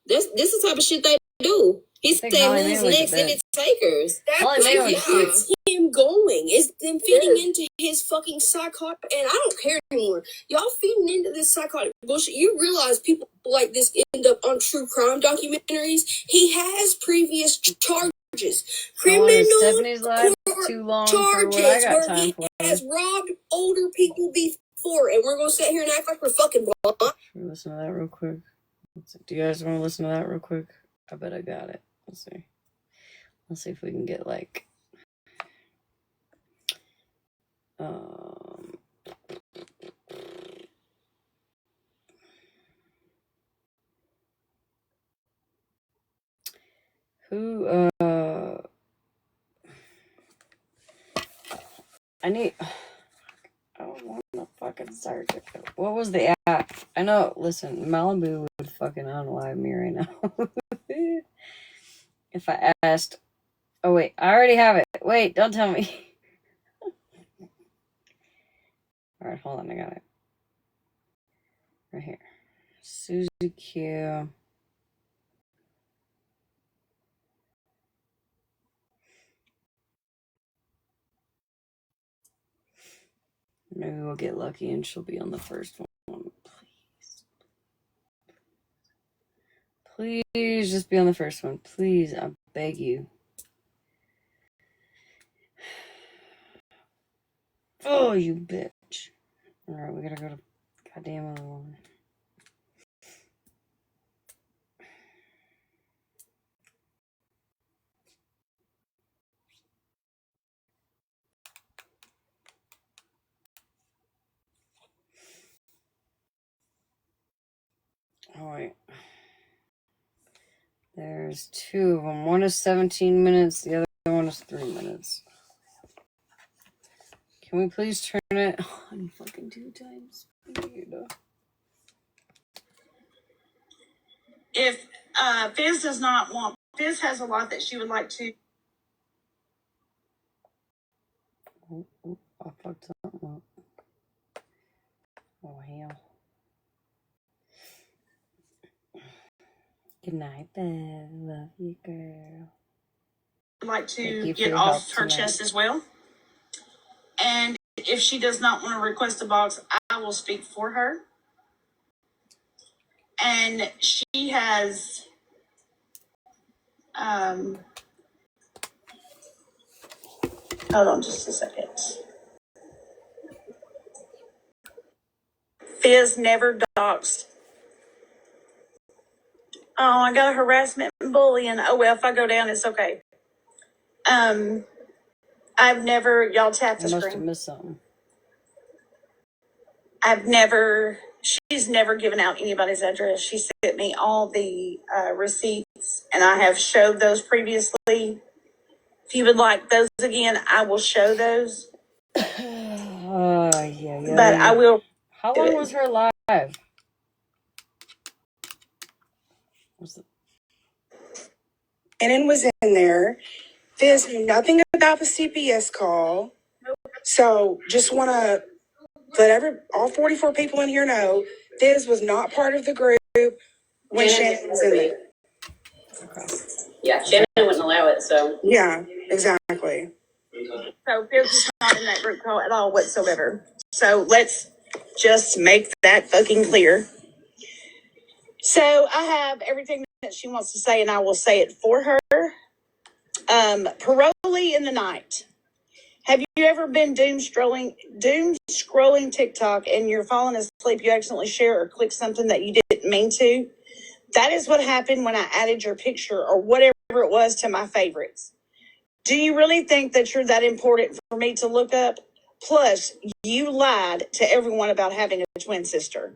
This is the type of shit they do. He I think said, Holly May "Who's went to next?" And bed. it's takers. Holly May went to sleep. It's him going. It's them feeding into his fucking psychotic, and I don't care anymore. Y'all feeding into this psychotic bullshit. You realize people like this end up on true crime documentaries. He has previous charges, How long is criminal Stephanie's live? Too long for what I charges, got where time he for. has robbed older people before, and we're gonna sit here and act like we're fucking blind. Should we listen to that real quick? Do you guys want to listen to that real quick? I bet I got it. Let's see. Let's see if we can get like who I don't want to fucking search it. What was the app? I know, listen, Malibu would fucking unalive me right now. If I asked, oh wait, I already have it. Wait, don't tell me. All right, hold on, I got it. Right here. Suzy Q. Maybe we'll get lucky and she'll be on the first one. Please. Please just be on the first one. Please, I beg you. Oh, you bitch. Alright, we gotta go to goddamn other one. Oh, wait. There's two of them. One is 17 minutes, the other one is 3 minutes. Can we please turn it on fucking 2 times? If Fizz does not want, Fizz has a lot that she would like to. Oh, I fucked something up. Oh, hell. Good night, Bev. Love you, girl. Like to get off her chest as well. And if she does not want to request a box, I will speak for her. And she has hold on just a second. Fizz never doxed. Oh, I got a harassment and bullying. Oh well, if I go down, it's okay. I've never, y'all tap the I must have screen. missed something. She's never given out anybody's address. She sent me all the receipts, and I have showed those previously. If you would like those again, I will show those. Yeah. But I will. How long was her live? And it was in there. There's nothing about the CPS call. So just want to let all 44 people in here know Diz was not part of the group when Shannon was in there. Yeah, Shannon wouldn't allow it, so. Yeah, exactly. So Fizz is not in that group call at all whatsoever. So let's just make that fucking clear. So I have everything that she wants to say, and I will say it for her. Parolee in the night. Have you ever been doom scrolling TikTok and you're falling asleep, you accidentally share or click something that you didn't mean to? That is what happened when I added your picture or whatever it was to my favorites. Do you really think that you're that important for me to look up? Plus, you lied to everyone about having a twin sister.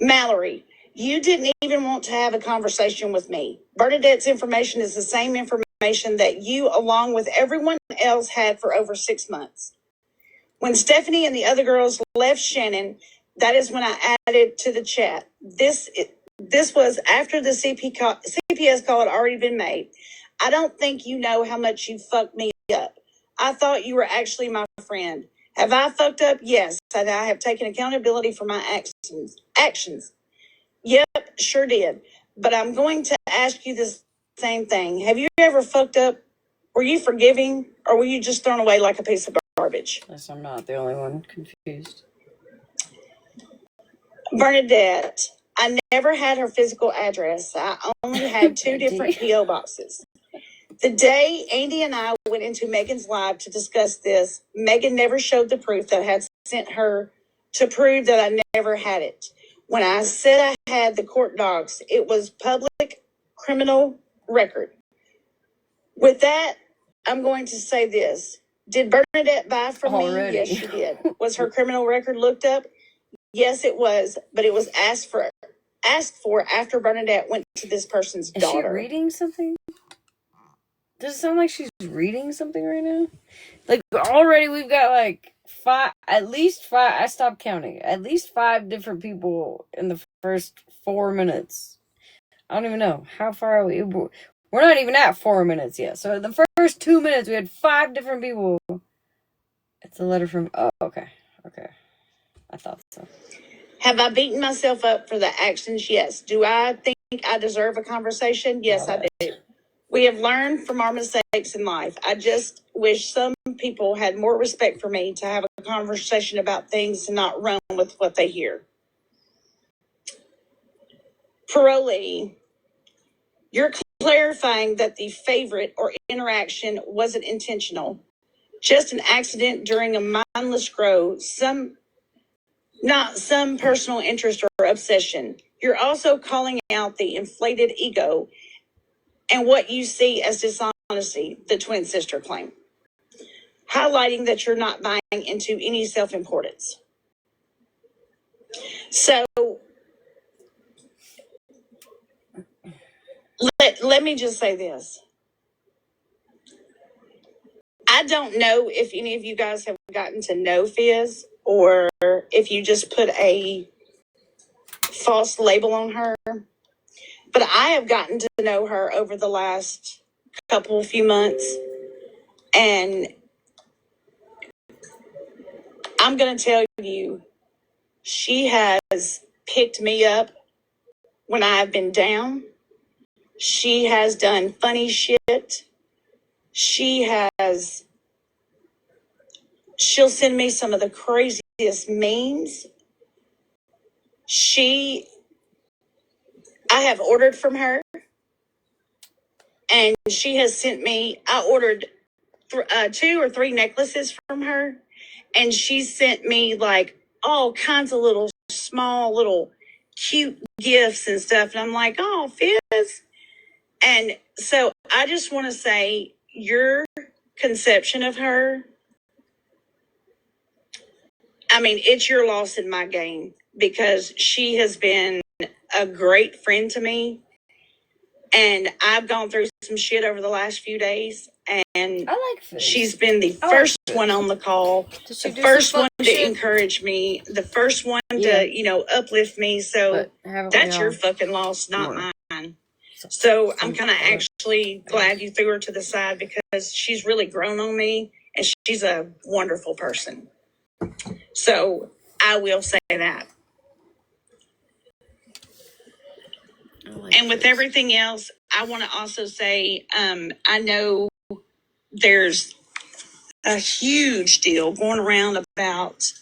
Mallory, you didn't even want to have a conversation with me. Bernadette's information is the same information that you, along with everyone else, had for over 6 months. When Stephanie and the other girls left Shannon, that is when I added to the chat. This was after the CPS call had already been made. I don't think you know how much you fucked me up. I thought you were actually my friend. Have I fucked up? Yes, and I have taken accountability for my actions. Yep, sure did. But I'm going to ask you the same thing. Have you ever fucked up? Were you forgiving, or were you just thrown away like a piece of garbage? Yes, I'm not the only one confused. Bernadette, I never had her physical address. I only had 2 different P.O. boxes. The day Andy and I went into Megan's live to discuss this, Megan never showed the proof that I had sent her to prove that I never had it. When I said I had the court docs, it was public criminal record. With that, I'm going to say this. Did Bernadette buy from me? Yes, she did. Was her criminal record looked up? Yes, it was, but it was asked for after Bernadette went to this person's daughter. Is she reading something? Does it sound like she's reading something right now? Like, already we've got like at least five, I stopped counting, at least 5 different people in the first 4 minutes. I don't even know. How far are we? We're not even at 4 minutes yet. So in the first 2 minutes, we had 5 different people. It's a letter from, oh, okay. I thought so. Have I beaten myself up for the actions? Yes. Do I think I deserve a conversation? Yes, I do. We have learned from our mistakes in life. I just wish some people had more respect for me to have a conversation about things and not run with what they hear. Paroli, you're clarifying that the favorite or interaction wasn't intentional, just an accident during a mindless grow, not some personal interest or obsession. You're also calling out the inflated ego and what you see as dishonesty, the twin sister claim, highlighting that you're not buying into any self-importance. So let me just say this. I don't know if any of you guys have gotten to know Fizz or if you just put a false label on her, but I have gotten to know her over the last few months, and I'm going to tell you, she has picked me up when I've been down. She has done funny shit. She'll send me some of the craziest memes. I have ordered from her, and she has sent me, I ordered 2 or 3 necklaces from her, and she sent me like all kinds of little small little cute gifts and stuff. And I'm like, oh, Fizz. And so I just want to say your conception of her, I mean, it's your loss in my gain, because she has been a great friend to me. And I've gone through some shit over the last few days, and I like Fizz. She's been the first one on the call, the first one to encourage me, the first one to, uplift me. So that's your fucking loss, not mine. So I'm kind of actually glad you threw her to the side, because she's really grown on me, and she's a wonderful person. So I will say that. And with everything else, I want to also say, I know there's a huge deal going around about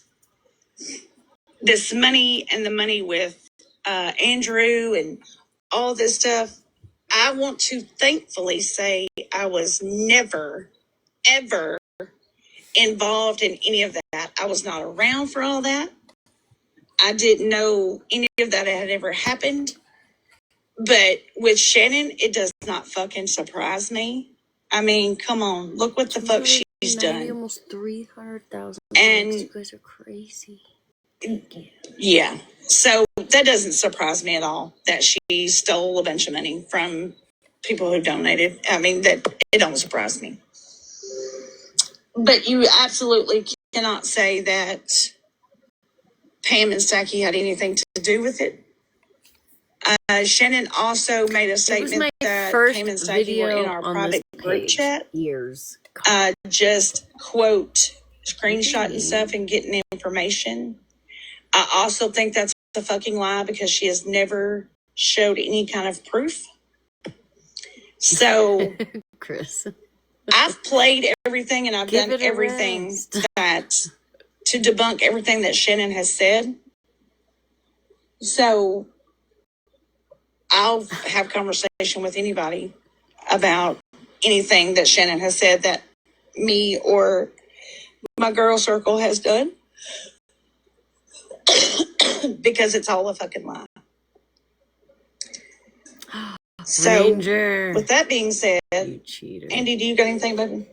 this money and the money with Andrew and all this stuff. I want to thankfully say I was never, ever involved in any of that. I was not around for all that. I didn't know any of that had ever happened. But with Shannon, it does not fucking surprise me. I mean, come on. Look what the fuck she's done. Almost 300,000. And you guys are crazy. Yeah. So that doesn't surprise me at all that she stole a bunch of money from people who donated. I mean, that it don't surprise me. But you absolutely cannot say that Pam and Stacky had anything to do with it. Shannon also made a statement that Pam and Stacky were in our private group chat. Years. Just quote, screenshotting stuff and getting information. I also think that's a fucking lie because she has never showed any kind of proof. So, Chris, I've played everything and I've done everything that to debunk everything that Shannon has said. So, I'll have conversation with anybody about anything that Shannon has said that me or my girl circle has done. Because it's all a fucking lie. So, Ranger. with that being said, You cheater. Andy, do you got anything, baby?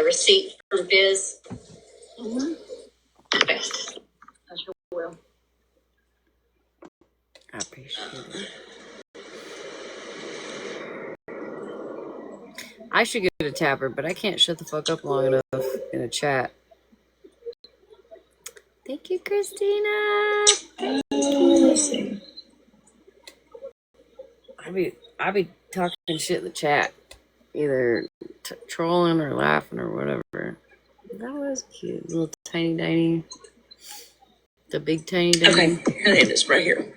Receipt from Biz. Mm-hmm. Okay. I sure will. I appreciate it. I should get a tapper, but I can't shut the fuck up long enough in a chat. Thank you, Christina. Let's see. I be talking shit in the chat, either trolling or laughing or whatever. That was cute, little tiny, the big tiny. Okay, here it is, right here.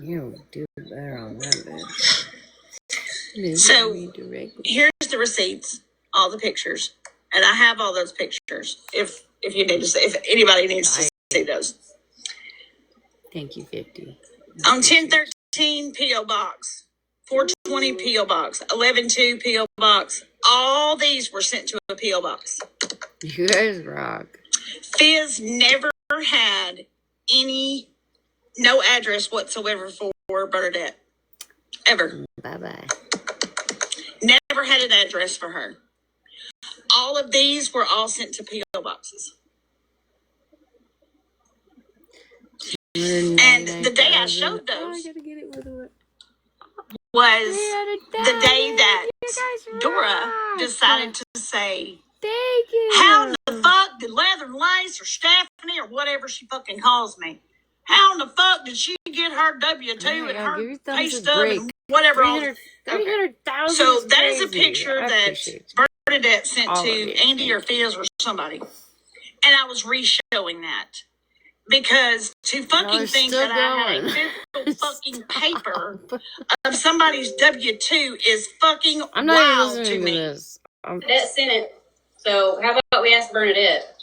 You do better on that bed. So here's the receipts, all the pictures, and I have all those pictures. If you need to see, if anybody needs to see those. Thank you, 50. On 1013 PO Box, 420 PO Box, 112 PO Box. All these were sent to a PO Box. You guys rock. Fizz never had no address whatsoever for Bernadette. Ever. Bye-bye. Never had an address for her. All of these were all sent to PO boxes. And the day I showed those was the day that Dora decided to say, thank you. How in the fuck did Leather and Lace or Stephanie or whatever she fucking calls me? How in the fuck did she get her W-2 and her pay stub and whatever? 300,000. So that is a picture that Bernadette sent to Andy or Fizz or somebody. And I was re-showing that. Because to fucking think that I had a physical fucking paper of somebody's W-2 is fucking wild to me. Bernadette sent it. So how about we ask Bernadette?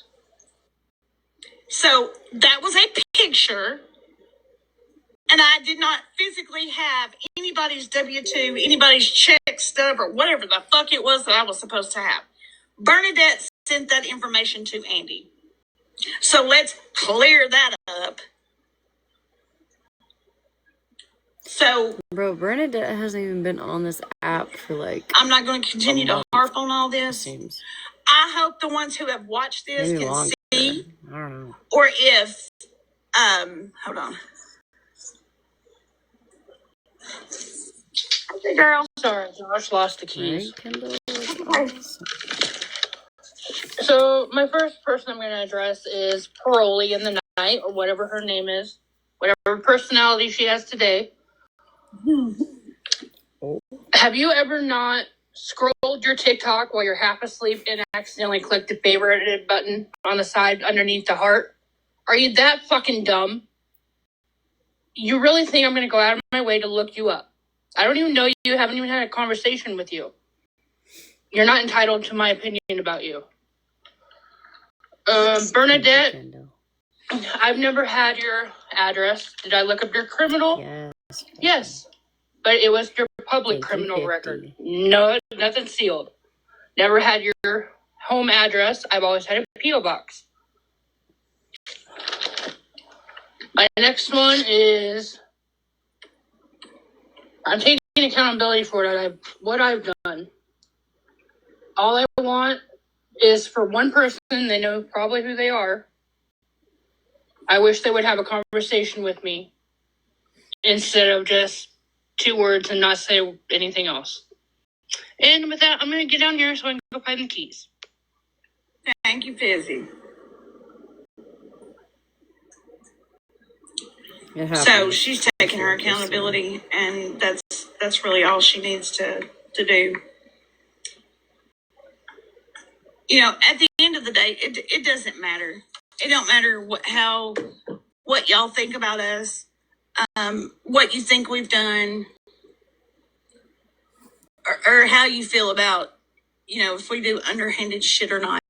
So that was a picture, and I did not physically have anybody's W-2, anybody's check stub, or whatever the fuck it was that I was supposed to have. Bernadette sent that information to Andy. So let's clear that up. So, bro, Bernadette hasn't even been on this app for like. I'm not going to continue to harp on all this. I hope the ones who have watched this maybe can longer. see, I don't know. or if, hold on. Okay, girl. Sorry, Josh lost the keys. So my first person I'm going to address is Parolee in the Night, or whatever her name is, whatever personality she has today. Have you ever not scrolled your TikTok while you're half asleep and accidentally clicked the favorite button on the side underneath the heart? Are you that fucking dumb? You really think I'm going to go out of my way to look you up? I don't even know you. Haven't even had a conversation with you. You're not entitled to my opinion about you. Bernadette, I've never had your address. Did I look up your criminal? Yes. Yes. But it was your public criminal record. No, nothing sealed. Never had your home address. I've always had a P.O. box. My next one is I'm taking accountability for what I've done. All I want is for one person, they know probably who they are. I wish they would have a conversation with me instead of just 2 words and not say anything else. And with that, I'm going to get down here so I can go find the keys. Thank you, Fizzy. So she's taking her accountability, and that's really all she needs to do. You know, at the end of the day, it doesn't matter. It don't matter what y'all think about us, what you think we've done, or how you feel about, if we do underhanded shit or not.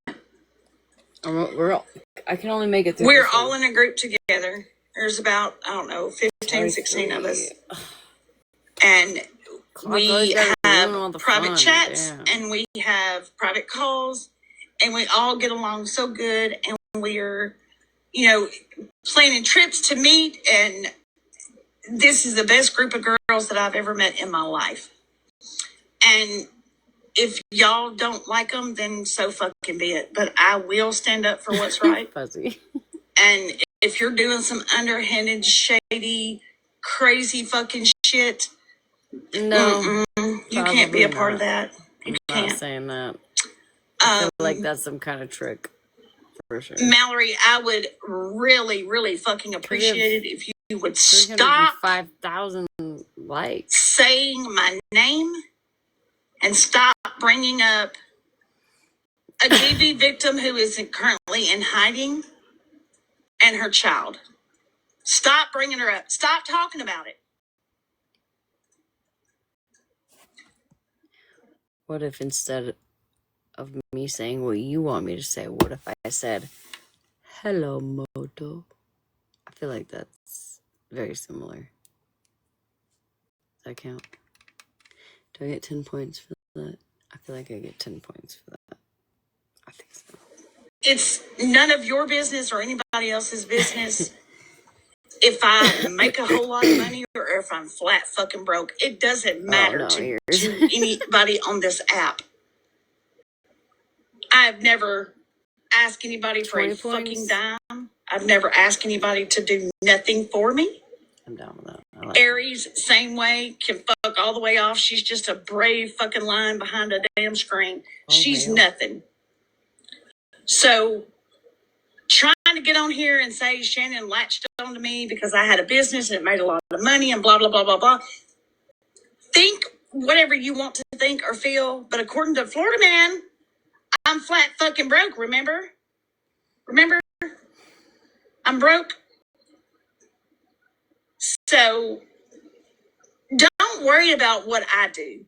I can only make it through. We're all in a group together. There's about, 15, 16 of us. And we have private chats and we have private calls and we all get along so good, and we're, planning trips to meet, and this is the best group of girls that I've ever met in my life. And if y'all don't like them, then so fucking be it. But I will stand up for what's right. Fuzzy. And if you're doing some underhanded, shady, crazy fucking shit, no, you can't be a part of that. You can't. Not saying that. I feel like that's some kind of trick, for sure. Mallory, I would really, really fucking appreciate it if you would stop 5,000 likes saying my name and stop bringing up a DV victim who is currently in hiding and her child. Stop bringing her up. Stop talking about it. What if instead of me saying what you want me to say, what if I said, hello, Moto? I feel like that's very similar. Does that count? Do I get 10 points for that? I feel like I get 10 points for that. I think so. It's none of your business or anybody else's business. If I make a whole lot of money or if I'm flat fucking broke, it doesn't matter to anybody on this app. I've never asked anybody for a fucking dime. I've never asked anybody to do nothing for me. I'm down with that. I like Aries, same way, can fuck all the way off. She's just a brave fucking line behind a damn screen. She's nothing. So trying to get on here and say Shannon latched onto me because I had a business and it made a lot of money and blah, blah, blah, blah, blah. Think whatever you want to think or feel, but according to Florida Man, I'm flat fucking broke, remember? Remember? I'm broke. So don't worry about what I do.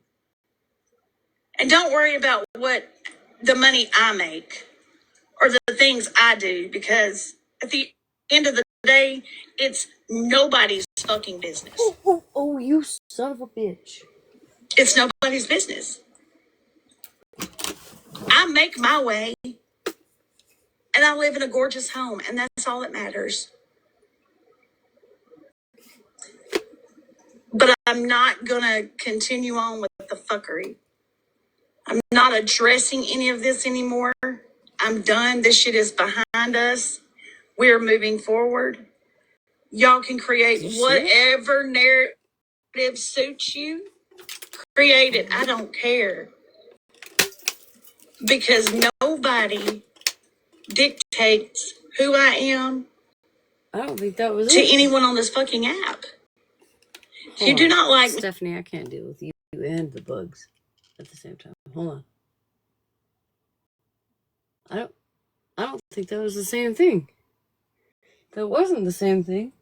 And don't worry about what the money I make or the things I do, because at the end of the day, it's nobody's fucking business. Oh, you son of a bitch. It's nobody's business. I make my way and I live in a gorgeous home, and that's all that matters. But I'm not going to continue on with the fuckery. I'm not addressing any of this anymore. I'm done. This shit is behind us. We're moving forward. Y'all can create whatever narrative suits you. Create it. I don't care. Because nobody dictates who I am I don't think that was to anyone on this fucking app. If you do not like Stephanie, I can't deal with you and the bugs at the same time. Hold on. I don't think that was the same thing. That wasn't the same thing.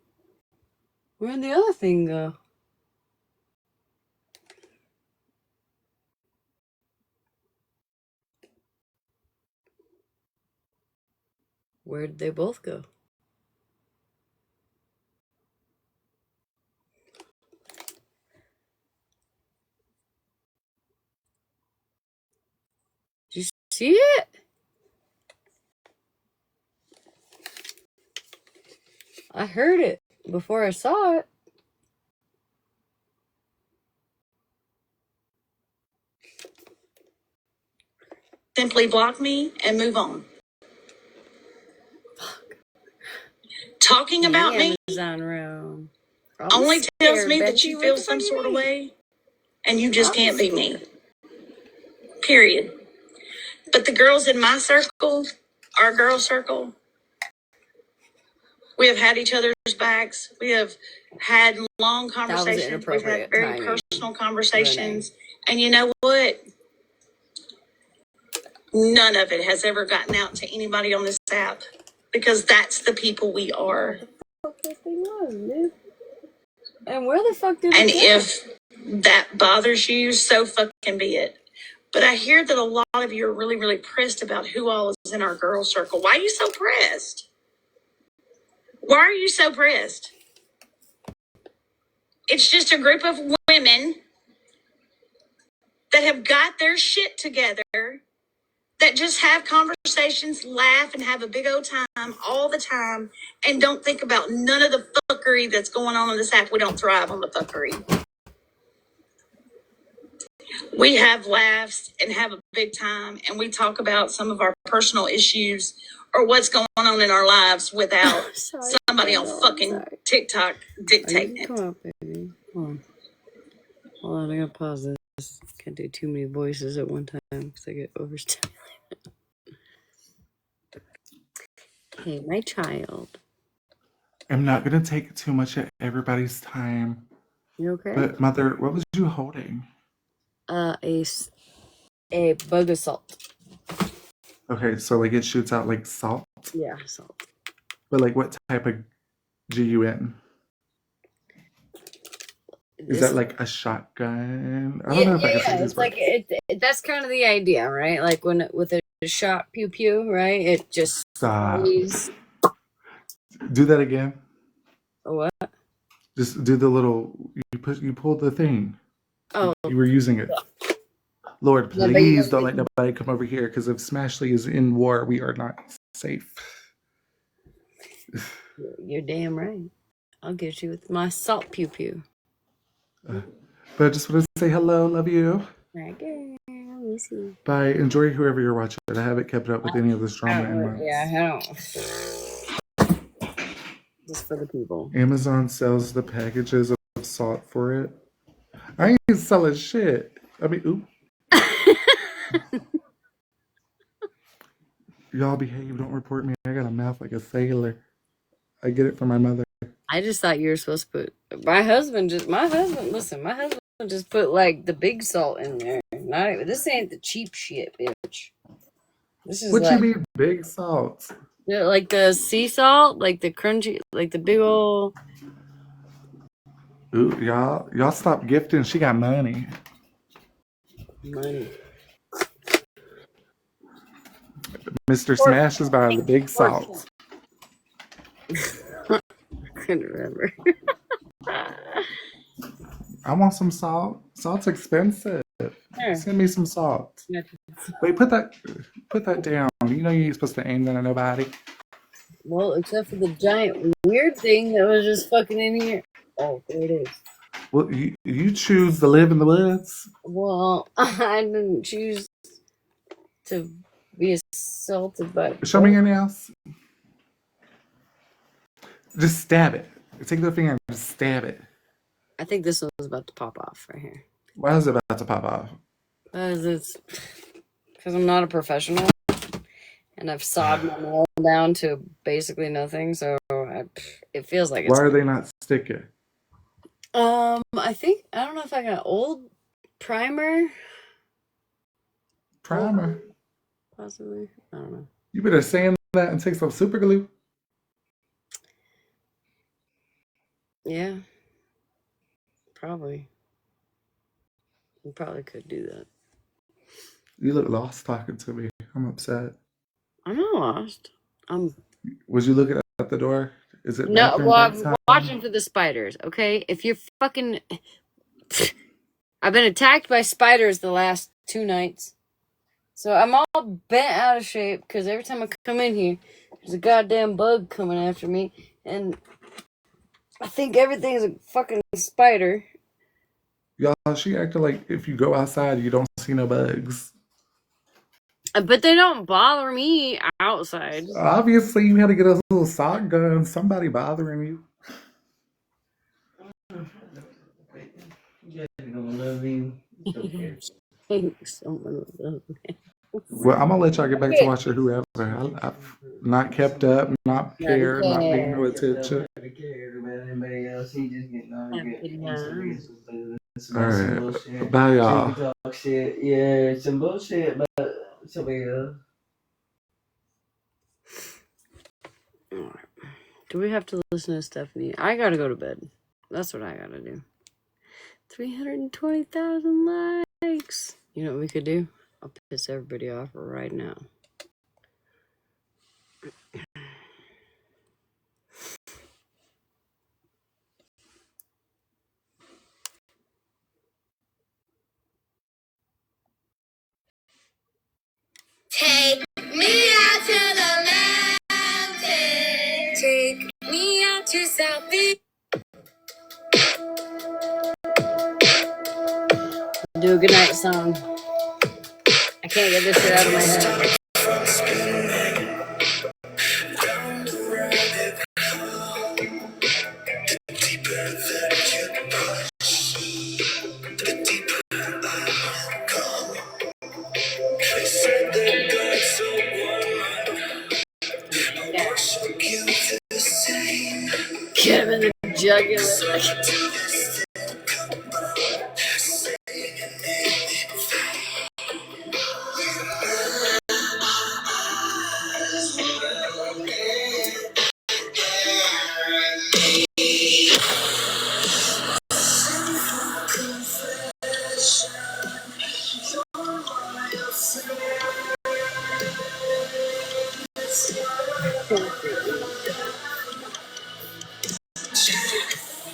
Where'd the other thing go? Where did they both go? see it? I heard it before I saw it. Simply block me and move on. Talking about me Amazon room. only tells me that you feel some sort of way and you just can't be me. Period. But the girls in my circle, our girl circle, we have had each other's backs. We have had long conversations. We've had very personal conversations. And you know what? None of it has ever gotten out to anybody on this app because that's the people we are. And where the fuck did And if that bothers you, so fucking be it. But I hear that a lot of you are really, really pressed about who all is in our girl circle. Why are you so pressed? Why are you so pressed? It's just a group of women that have got their shit together, that just have conversations, laugh, and have a big old time all the time, and don't think about none of the fuckery that's going on this app. We don't thrive on the fuckery. We have laughs and have a big time, and we talk about some of our personal issues or what's going on in our lives without somebody on fucking TikTok dictating it. Come up, baby. Hold on, I gotta pause this. Can't do too many voices at one time because I get overstimulated. Hey, my child. I'm not going to take too much of everybody's time. You okay? But, Mother, what was you holding? A bug assault. Okay, so, like, it shoots out, like, salt? Yeah, salt. But, like, what type of GUN? Is that, like, a shotgun? I don't know if I can say it's like, that's kind of the idea, right? Like, when with a shot pew-pew, right? It just... Stop. Stays... Do that again. What? Just do the little... You pulled the thing. Oh. You were using it. Lord, please don't let nobody come over here, because if Smashleigh is in war, we are not safe. You're damn right. I'll get you with my salt pew-pew. But I just want to say hello, love you. Okay, miss you. Bye. Enjoy whoever you're watching. I haven't kept up with any of this drama in months. Yeah, I don't. Just for the people. Amazon sells the packages of salt for it. I ain't selling shit. I mean, oop. Y'all behave. Don't report me. I got a mouth like a sailor. I get it from my mother. I just thought you were supposed to put. My husband just put like the big salt in there. Not even, this ain't the cheap shit, bitch. This is What like, you mean big salt? Yeah, like the sea salt, like the crunchy, like the big old. Ooh, y'all stop gifting. She got money. Money. Mr. Smash is buying the big salt. I couldn't remember. I want some salt. Salt's expensive. Here. Send me some salt. Wait, put that down. You know you ain't supposed to aim that at nobody. Well, except for the giant weird thing that was just fucking in here. Oh, there it is. Well, you choose to live in the woods. Well, I didn't choose to be assaulted by. Show me your nails. Just stab it. Take the finger and just stab it. I think this one's about to pop off right here. Why is it about to pop off? Because I'm not a professional, and I've sawed my nail down to basically nothing. So it feels like it's. Why are they not sticking? I don't know if I got old primer. Primer. Possibly. I don't know. You better sand that and take some super glue. Yeah. Probably. You probably could do that. You look lost talking to me. I'm upset. I'm not lost. Was you looking at the door? Is it No, well, I'm time? watching for the spiders, okay? If you're fucking... I've been attacked by spiders the last 2 nights. So I'm all bent out of shape because every time I come in here, there's a goddamn bug coming after me, and I think everything's a fucking spider. Y'all, she acted like if you go outside, you don't see no bugs. But they don't bother me outside. Obviously, you had to get a little sock gun. Somebody bothering you. Thanks. Someone will. Well, I'm gonna let y'all get back to watching whoever. I've not kept up, not Not cared, not paid no attention. All right, bye, y'all. Yeah, some bullshit about somebody else. Do we have to listen to Stephanie? I gotta go to bed. That's what I gotta do. 320,000 likes. You know what we could do? I'll piss everybody off right now. Take me out to the mountain. Take me out to South Beach. Do a goodnight song. I can't get this shit out of my head. Get him in the jugular.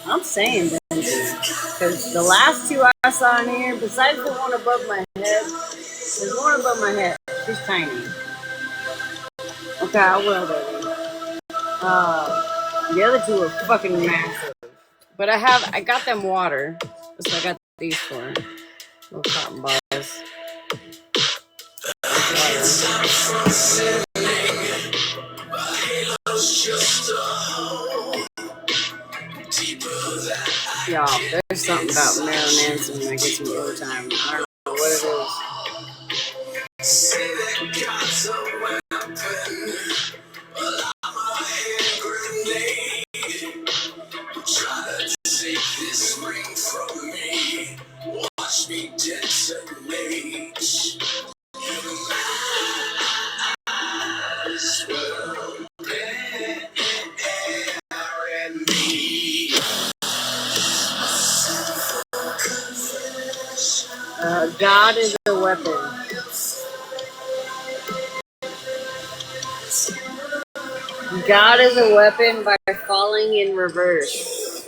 I'm saying that because the last two I saw in here, besides the one above my head, there's one above my head. She's tiny. Okay, I will, baby. The other two are fucking massive. But I got them water. That's what I got these for. Little cotton balls. Y'all, there's something about Marilyn Manson that gets me every time. I don't know what it God is a weapon. God is a weapon by falling in reverse.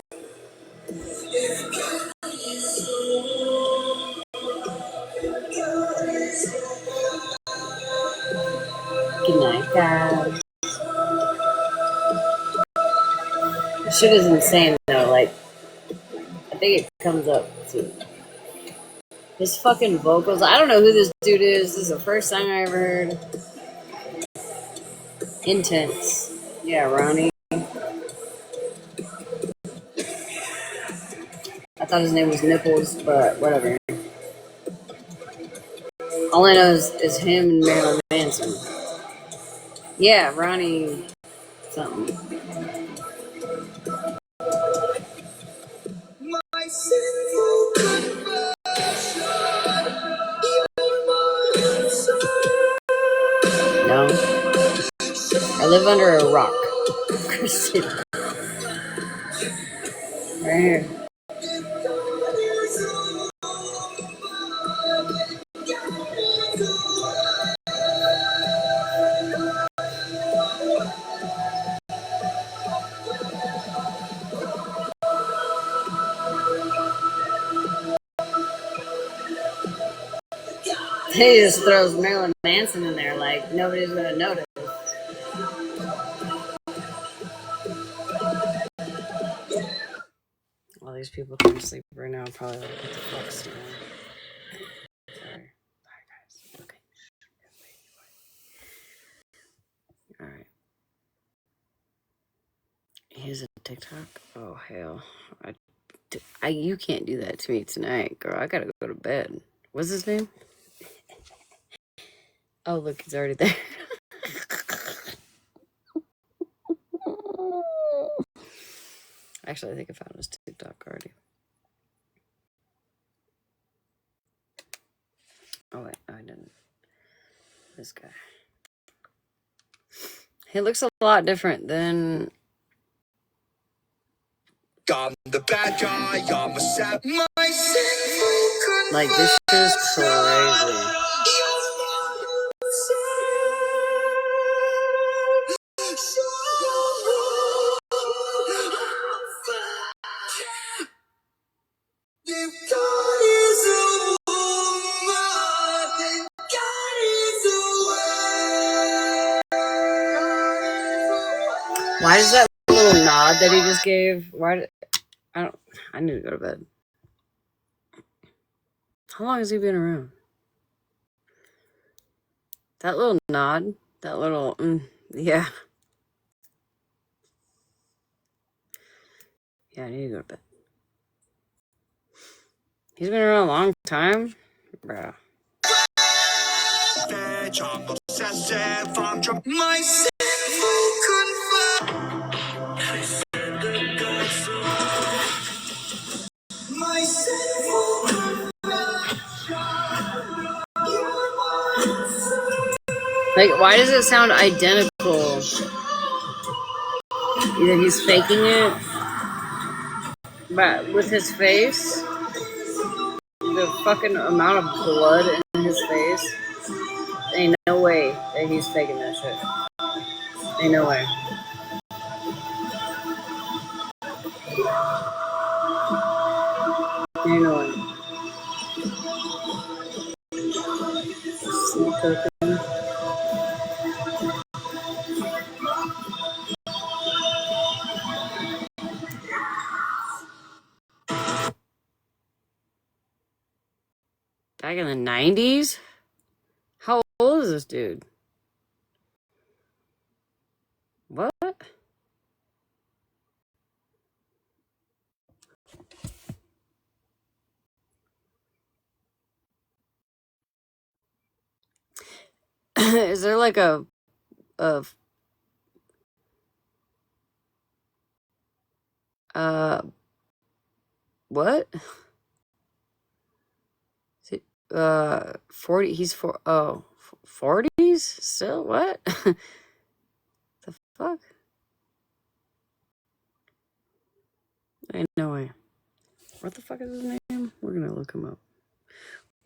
Good night, God. This shit is insane, though. Like, I think it comes up to his fucking vocals. I don't know who this dude is. This is the first song I ever heard. Intense. Yeah, Ronnie. I thought his name was Nipples, but whatever. All I know is him and Marilyn Manson. Yeah, Ronnie something. No. I live under a rock. Christian. Right here. He just throws Marilyn Manson in there like nobody's gonna notice. All these people can't sleep right now. Probably like, what the fuck's wrong? Sorry. Alright, guys. Okay. Alright. Here's a TikTok. Oh, hell. You can't do that to me tonight, girl. I gotta go to bed. What's his name? Oh, look, he's already there. Actually, I think I found his TikTok already. Oh, wait. No, I didn't. This guy. He looks a lot different than... I'm the bad guy, I'm a sap. Like, this shit is crazy. Why does that little nod that he just gave? I need to go to bed. How long has he been around? That little nod, that little, yeah. Yeah, I need to go to bed. He's been around a long time? Bruh. Like, why does it sound identical? Either he's faking it, but with his face, the fucking amount of blood in his face, ain't no way that he's faking that shit. Ain't no way. Ain't no way. Sleep token. Back in the 90s? How old is this dude? What? Is there like a what? 40, he's 40s? Still? What? The fuck? Ain't no way. What the fuck is his name? We're gonna look him up.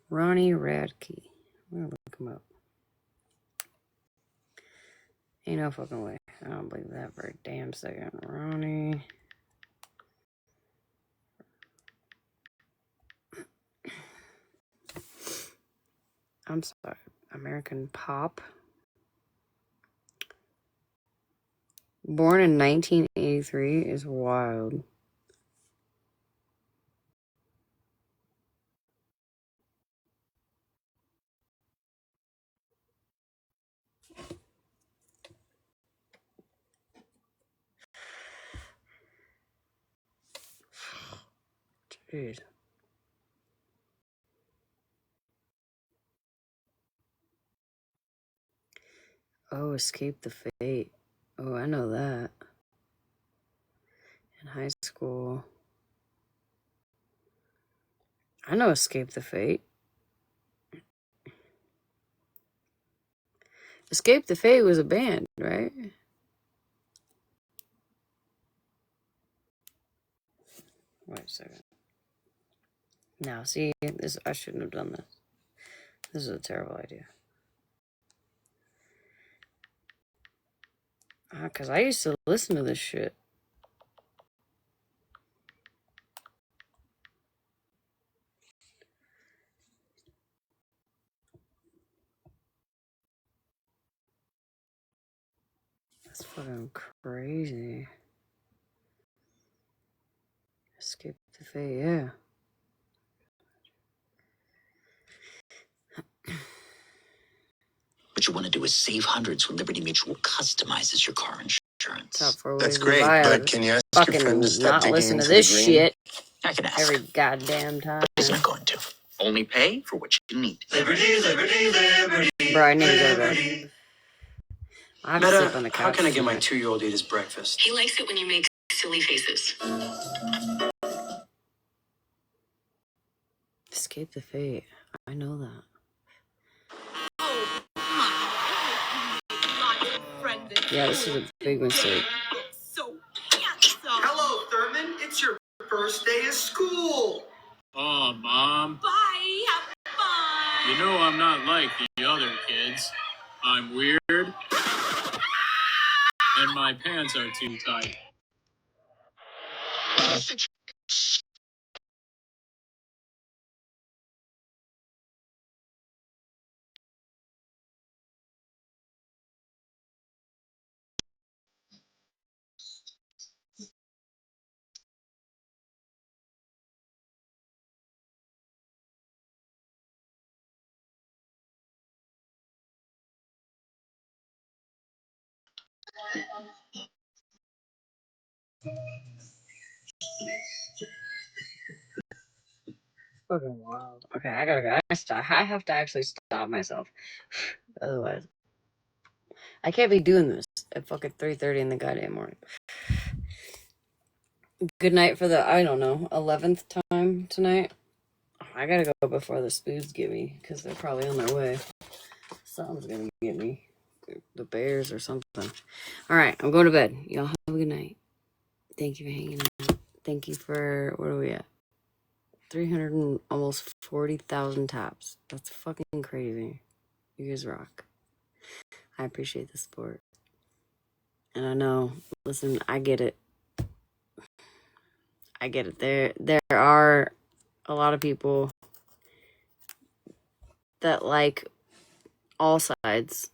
Ronnie Radke. We're gonna look him up. Ain't no fucking way. I don't believe that for a damn second. Ronnie. I'm sorry. American Pop. Born in 1983 is wild. Jeez. Oh, Escape the Fate. Oh, I know that. In high school. I know Escape the Fate. Escape the Fate was a band, right? Wait a second. Now, see, this I shouldn't have done this. This is a terrible idea. Because I used to listen to this shit. That's fucking crazy. Escape the fate, yeah. What you want to do is save hundreds when Liberty Mutual customizes your car insurance. Top 4 ways That's to great, buy but a can you ask your fucking friend to stop not digging listen to into this the green? shit I can ask. every goddamn time. He's not going to. Only pay for what you need. Liberty, liberty, liberty. Bro, I need to go to bed. I have to sleep on the couch. How can I get my tonight. 2-year-old eat his breakfast? He likes it when you make silly faces. Escape the fate. I know that. Yeah, this is a big mistake. So handsome. Hello, Thurman. It's your first day of school. Oh, Mom. Bye. Have fun. You know I'm not like the other kids. I'm weird. And my pants are too tight. Fucking wild. Okay, I gotta go. I have to actually stop myself. Otherwise, I can't be doing this at fucking 3:30 in the goddamn morning. Good night for the, I don't know, 11th time tonight. I gotta go before the spoons get me, because they're probably on their way. Something's gonna get me. The bears or something. Alright, I'm going to bed. Y'all have a good night. Thank you for hanging out. Thank you for, what are we at? 300 and almost 40,000 taps. That's fucking crazy. You guys rock. I appreciate the support. And I know, listen, I get it. I get it. There are a lot of people that like all sides,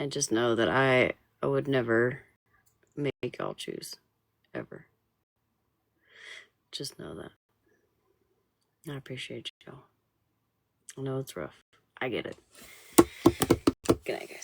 and just know that I would never make y'all choose. Ever. Just know that. I appreciate y'all. I know it's rough. I get it. Good night, guys.